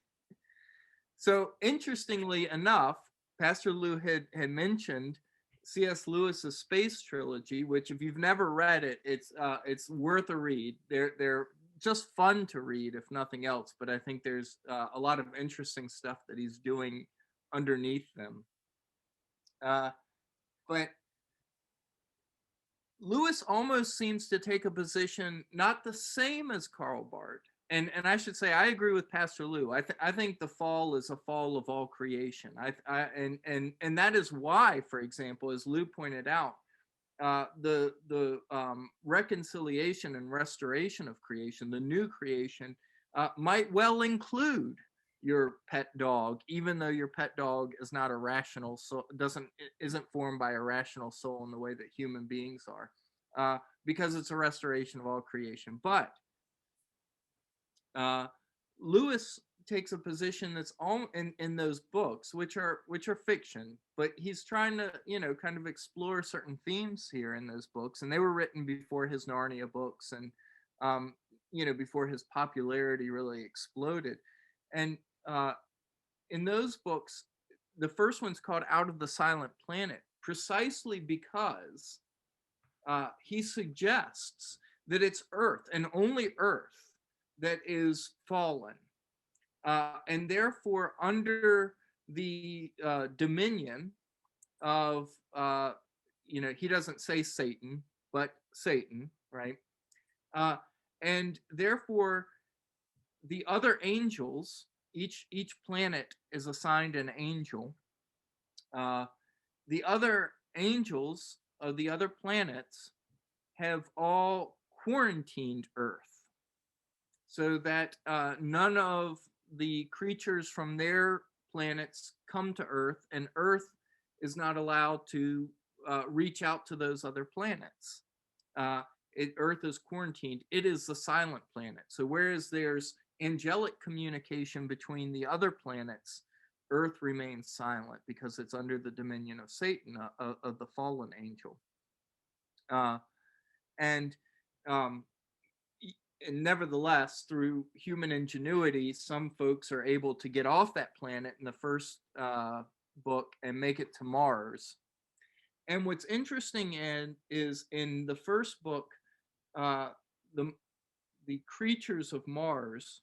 Speaker 4: So interestingly enough, Pastor Lou had mentioned C.S. Lewis's Space Trilogy, which if you've never read it, it's worth a read. They're just fun to read, if nothing else. But I think there's a lot of interesting stuff that he's doing underneath them. But Lewis almost seems to take a position not the same as Karl Barth. And I should say I agree with Pastor Lou. I think the fall is a fall of all creation. And that is why, for example, as Lou pointed out, the reconciliation and restoration of creation, the new creation, might well include your pet dog, even though your pet dog is not a rational soul, isn't formed by a rational soul in the way that human beings are, because it's a restoration of all creation. But Lewis takes a position that's all in those books, which are fiction, but he's trying to kind of explore certain themes here in those books, and they were written before his Narnia books and before his popularity really exploded. And in those books, the first one's called Out of the Silent Planet, precisely because he suggests that it's Earth and only Earth that is fallen, and therefore under the dominion of he doesn't say Satan, but Satan, right? And therefore the other angels, each planet is assigned an angel. The other angels of the other planets have all quarantined Earth, so that none of the creatures from their planets come to Earth, and Earth is not allowed to reach out to those other planets. Earth is quarantined. It is the silent planet. So whereas there's angelic communication between the other planets, Earth remains silent because it's under the dominion of Satan, of the fallen angel. And nevertheless, through human ingenuity, some folks are able to get off that planet in the first book and make it to Mars. And what's interesting is in the first book, the creatures of Mars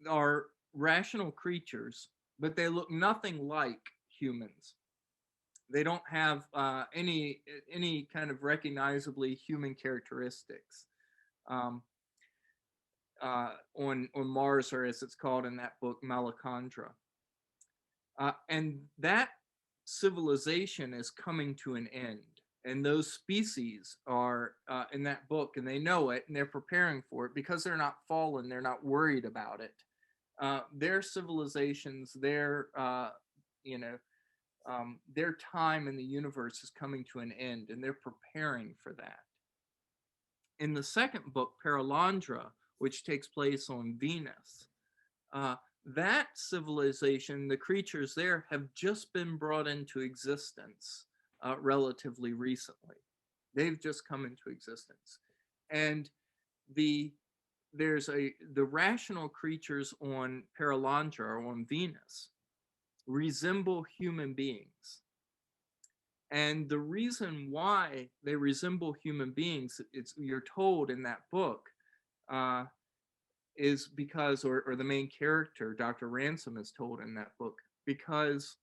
Speaker 4: are rational creatures, but they look nothing like humans. They don't have any kind of recognizably human characteristics on Mars, or as it's called in that book, Malacandra. And that civilization is coming to an end. And those species are in that book, and they know it, and they're preparing for it because they're not fallen. They're not worried about it. Their civilizations, their time in the universe is coming to an end, and they're preparing for that. In the second book, Paralandra, which takes place on Venus, that civilization, the creatures there have just been brought into existence relatively recently. They've just come into existence. And the rational creatures on Paralandra, or on Venus, resemble human beings. And the reason why they resemble human beings, you're told in that book, is because, or the main character, Dr. Ransom, is told in that book, because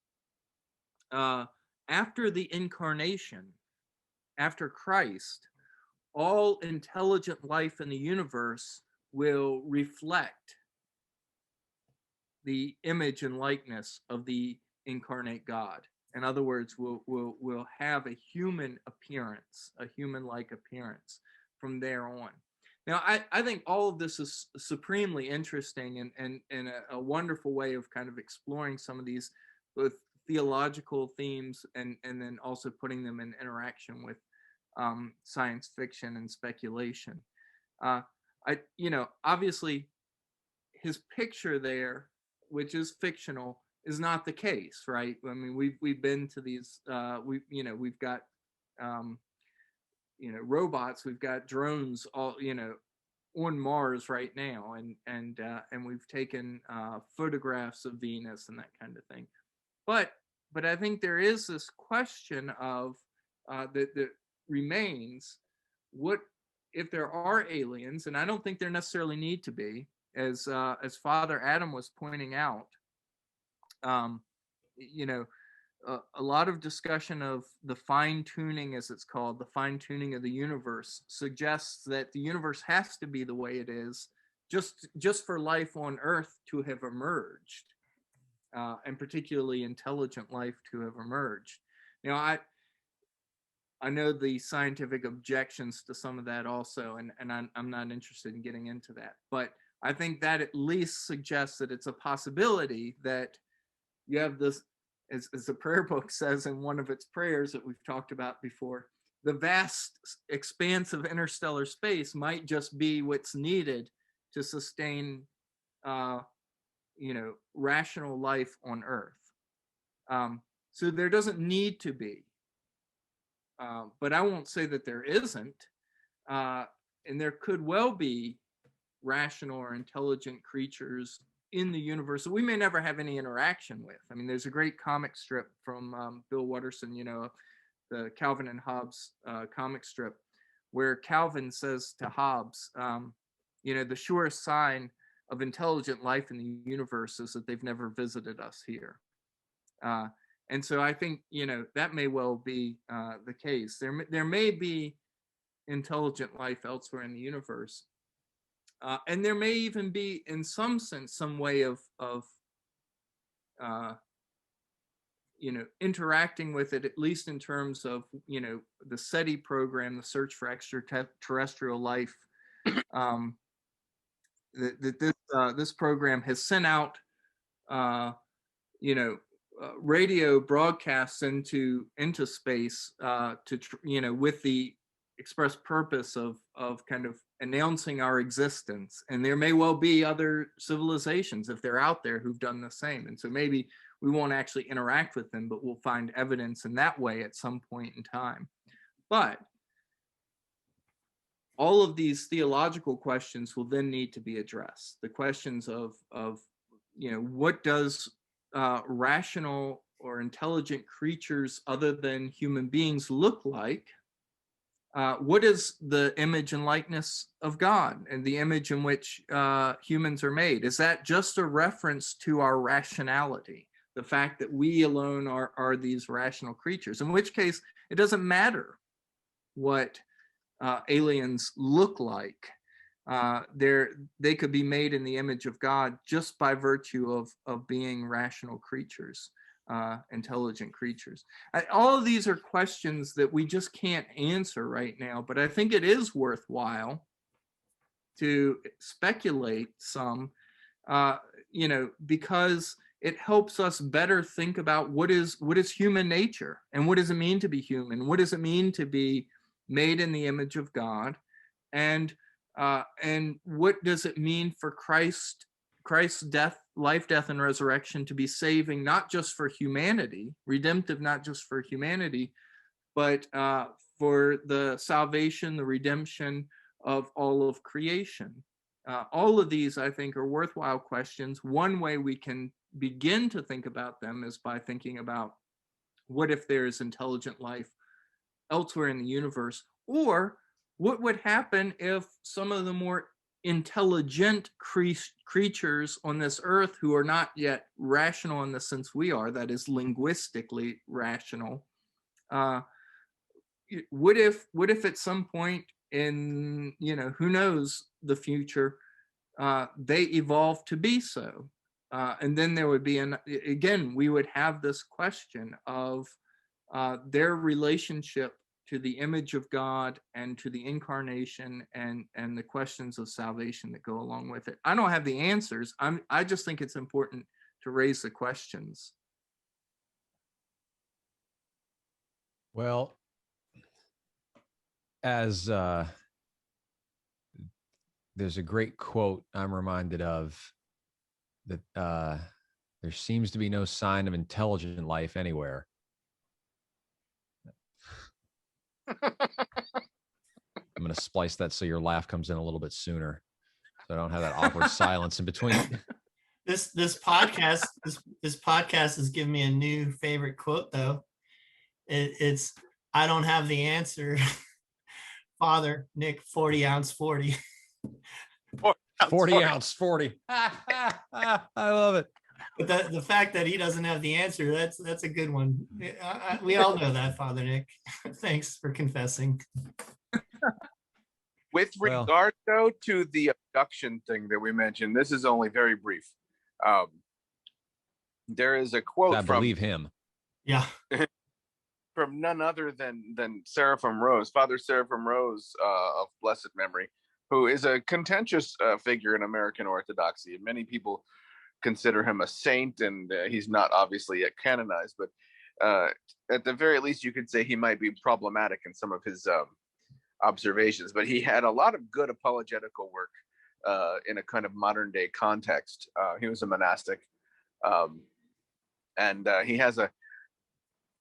Speaker 4: after the incarnation, after Christ, all intelligent life in the universe will reflect the image and likeness of the incarnate God. In other words, we'll have a human appearance, a human-like appearance from there on. Now, I think all of this is supremely interesting and a wonderful way of kind of exploring some of these both theological themes and then also putting them in interaction with science fiction and speculation. Obviously, his picture there, which is fictional, is not the case, right? I mean, we've been to these, we've got robots, we've got drones, all on Mars right now, and we've taken photographs of Venus and that kind of thing. But I think there is this question of that remains: what if there are aliens? And I don't think there necessarily need to be, as Father Adam was pointing out. A lot of discussion of the fine tuning, as it's called, the fine tuning of the universe, suggests that the universe has to be the way it is just for life on Earth to have emerged, and particularly intelligent life to have emerged. I know the scientific objections to some of that also, and I'm not interested in getting into that, but I think that at least suggests that it's a possibility that you have this, as the prayer book says in one of its prayers that we've talked about before, the vast expanse of interstellar space might just be what's needed to sustain, rational life on Earth. So there doesn't need to be, but I won't say that there isn't, and there could well be rational or intelligent creatures in the universe that we may never have any interaction with. I mean, there's a great comic strip from Bill Watterson, the Calvin and Hobbes comic strip, where Calvin says to Hobbes, the surest sign of intelligent life in the universe is that they've never visited us here. And so I think, that may well be the case. There may be intelligent life elsewhere in the universe. And there may even be, in some sense, some way of interacting with it, at least in terms of, the SETI program, the Search for Extraterrestrial Life. This program has sent out, radio broadcasts into space with the express purpose of kind of announcing our existence. And there may well be other civilizations, if they're out there, who've done the same. And so maybe we won't actually interact with them, but we'll find evidence in that way at some point in time. But all of these theological questions will then need to be addressed. The questions of what does rational or intelligent creatures other than human beings look like? What is the image and likeness of God and the image in which humans are made? Is that just a reference to our rationality, the fact that we alone are these rational creatures? In which case, it doesn't matter what aliens look like. They could be made in the image of God just by virtue of being rational creatures. Intelligent creatures. All of these are questions that we just can't answer right now, but I think it is worthwhile to speculate some, because it helps us better think about what is human nature, and what does it mean to be human? What does it mean to be made in the image of God? And what does it mean for Christ's death, life, death, and resurrection to be saving, not just for humanity, redemptive, not just for humanity, but for the salvation, the redemption of all of creation? All of these, I think, are worthwhile questions. One way we can begin to think about them is by thinking about, what if there is intelligent life elsewhere in the universe? Or what would happen if some of the more intelligent creatures on this earth, who are not yet rational in the sense we are, that is linguistically rational, what if at some point in, who knows, the future, they evolve to be so? And then there would be again, we would have this question of their relationship to the image of God and to the incarnation and the questions of salvation that go along with it. I don't have the answers. I just think it's important to raise the questions.
Speaker 1: Well, as there's a great quote I'm reminded of that there seems to be no sign of intelligent life anywhere. I'm going to splice that so your laugh comes in a little bit sooner, so I don't have that awkward silence in between.
Speaker 3: This podcast has given me a new favorite quote though. It's I don't have the answer. Father Nick 40 ounce 40.
Speaker 1: 40 ounce 40. I love it.
Speaker 3: But the fact that he doesn't have the answer, that's a good one. We all know that, Father Nick. Thanks for confessing.
Speaker 2: With regard, though, to the abduction thing that we mentioned, this is only very brief. There is a quote
Speaker 1: I believe him.
Speaker 3: Yeah.
Speaker 2: From none other than Seraphim Rose, Father Seraphim Rose of blessed memory, who is a contentious figure in American Orthodoxy. Many people consider him a saint, and he's not obviously yet canonized, but at the very least, you could say he might be problematic in some of his observations. But he had a lot of good apologetical work in a kind of modern day context. He was a monastic, and he has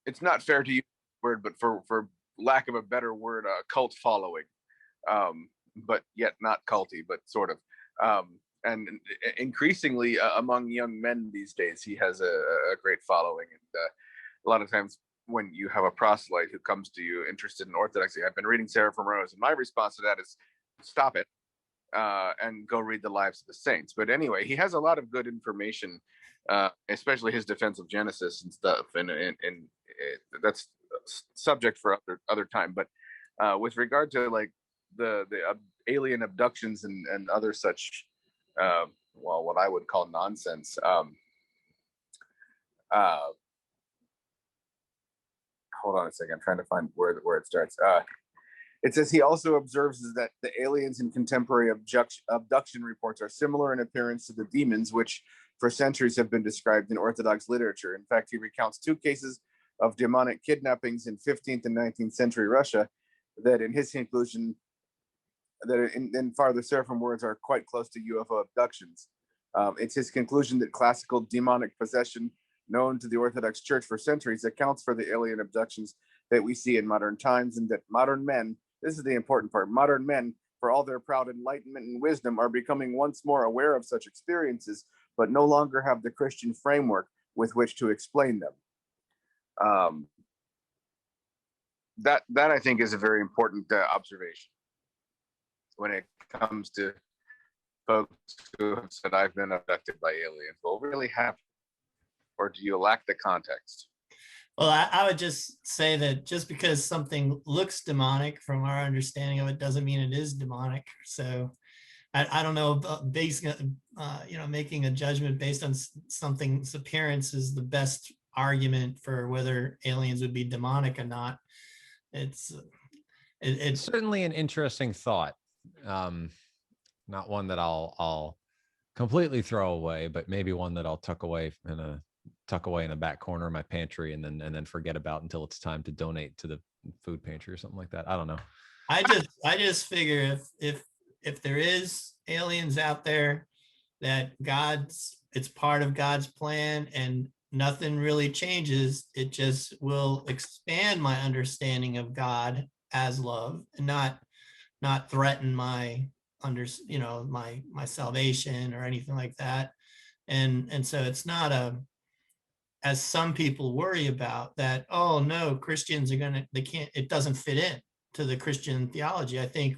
Speaker 2: it's not fair to use the word, but for lack of a better word, a cult following, but yet not culty, but sort of. And increasingly among young men these days, he has a great following. And a lot of times when you have a proselyte who comes to you interested in Orthodoxy, I've been reading Seraphim Rose, and my response to that is stop it and go read the lives of the saints. But anyway, he has a lot of good information, especially his defense of Genesis and stuff. And that's subject for other time. But with regard to like the alien abductions and other such, well, what I would call nonsense. Hold on a second. I'm trying to find where it starts. It says he also observes that the aliens in contemporary abduction reports are similar in appearance to the demons, which for centuries have been described in Orthodox literature. In fact, he recounts 2 cases of demonic kidnappings in 15th and 19th century Russia that, in his conclusion, that in Father Seraphim words are quite close to UFO abductions. It's his conclusion that classical demonic possession known to the Orthodox Church for centuries accounts for the alien abductions that we see in modern times, and that modern men, this is the important part, modern men, for all their proud enlightenment and wisdom, are becoming once more aware of such experiences, but no longer have the Christian framework with which to explain them. That I think is a very important observation when it comes to folks who have said, I've been abducted by aliens. Well, really have, or do you lack the context?
Speaker 3: Well, I would just say that just because something looks demonic from our understanding of it doesn't mean it is demonic. So I don't know about basing, making a judgment based on something's appearance is the best argument for whether aliens would be demonic or not. It's
Speaker 1: certainly an interesting thought. Not one that I'll completely throw away, but maybe one that I'll tuck away in a back corner of my pantry and then forget about until it's time to donate to the food pantry or something like that. I don't know.
Speaker 3: I just figure if there is aliens out there, that it's part of God's plan and nothing really changes. It just will expand my understanding of God as love and not threaten my my salvation or anything like that. And so it's not as some people worry about that, oh no, Christians it doesn't fit in to the Christian theology. I think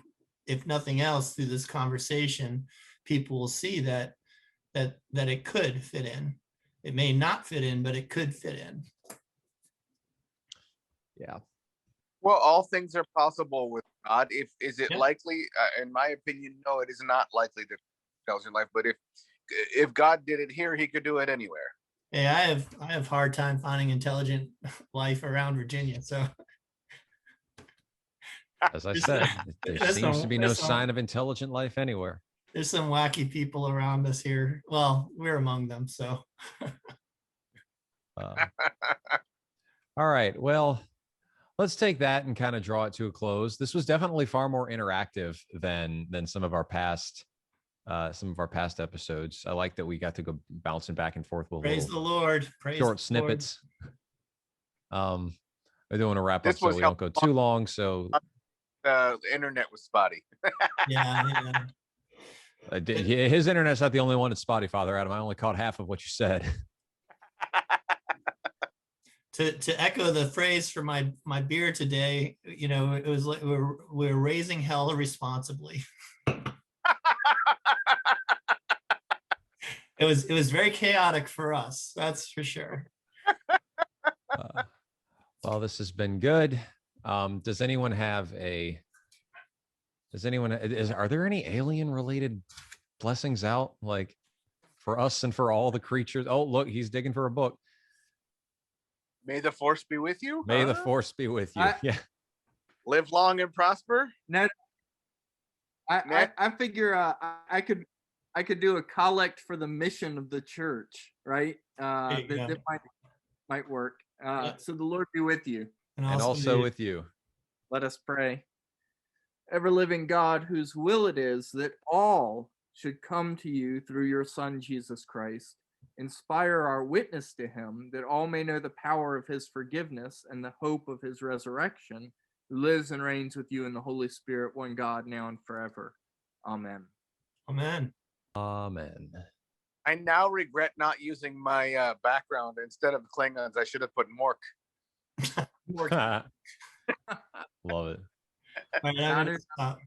Speaker 3: if nothing else through this conversation, people will see that it could fit in. It may not fit in, but it could fit in.
Speaker 1: Yeah.
Speaker 2: Well, all things are possible with God. Is it
Speaker 3: Yeah.
Speaker 2: likely? In my opinion, no, it is not likely that intelligent life. But if God did it here, he could do it anywhere.
Speaker 3: Hey, I have hard time finding intelligent life around Virginia. So
Speaker 1: As I said, there seems to be no sign of intelligent life anywhere.
Speaker 3: There's some wacky people around us here. Well, we're among them. So.
Speaker 1: All right. Well, let's take that and kind of draw it to a close. This was definitely far more interactive than some of our past episodes. I like that we got to go bouncing back and forth with
Speaker 3: Praise the Lord. Praise
Speaker 1: short
Speaker 3: the
Speaker 1: snippets. I don't want to wrap up
Speaker 2: This
Speaker 1: so
Speaker 2: was
Speaker 1: we don't go too long. So
Speaker 2: The internet was spotty.
Speaker 3: Yeah.
Speaker 1: his internet's not the only one that's spotty, Father Adam. I only caught half of what you said.
Speaker 3: To echo the phrase for my beer today, it was like we're raising hell responsibly. It was very chaotic for us, that's for sure.
Speaker 1: Well, this has been good. Are there any alien related blessings out, like for us and for all the creatures? Oh, look, he's digging for a book.
Speaker 2: May the force be with you.
Speaker 1: May the force be with you. Yeah.
Speaker 2: Live long and prosper.
Speaker 4: Ned, I figure I could do a collect for the mission of the church, right? That might work. So the Lord be with you.
Speaker 1: And also with you.
Speaker 4: Let us pray. Ever living God, whose will it is that all should come to you through your Son, Jesus Christ, inspire our witness to him, that all may know the power of his forgiveness and the hope of his resurrection, who lives and reigns with you in the Holy Spirit, one God, now and forever. Amen.
Speaker 3: Amen.
Speaker 1: Amen.
Speaker 2: I now regret not using my background. Instead of Klingons, I should have put Mork.
Speaker 1: Love it.
Speaker 3: All right, I'm gonna stop.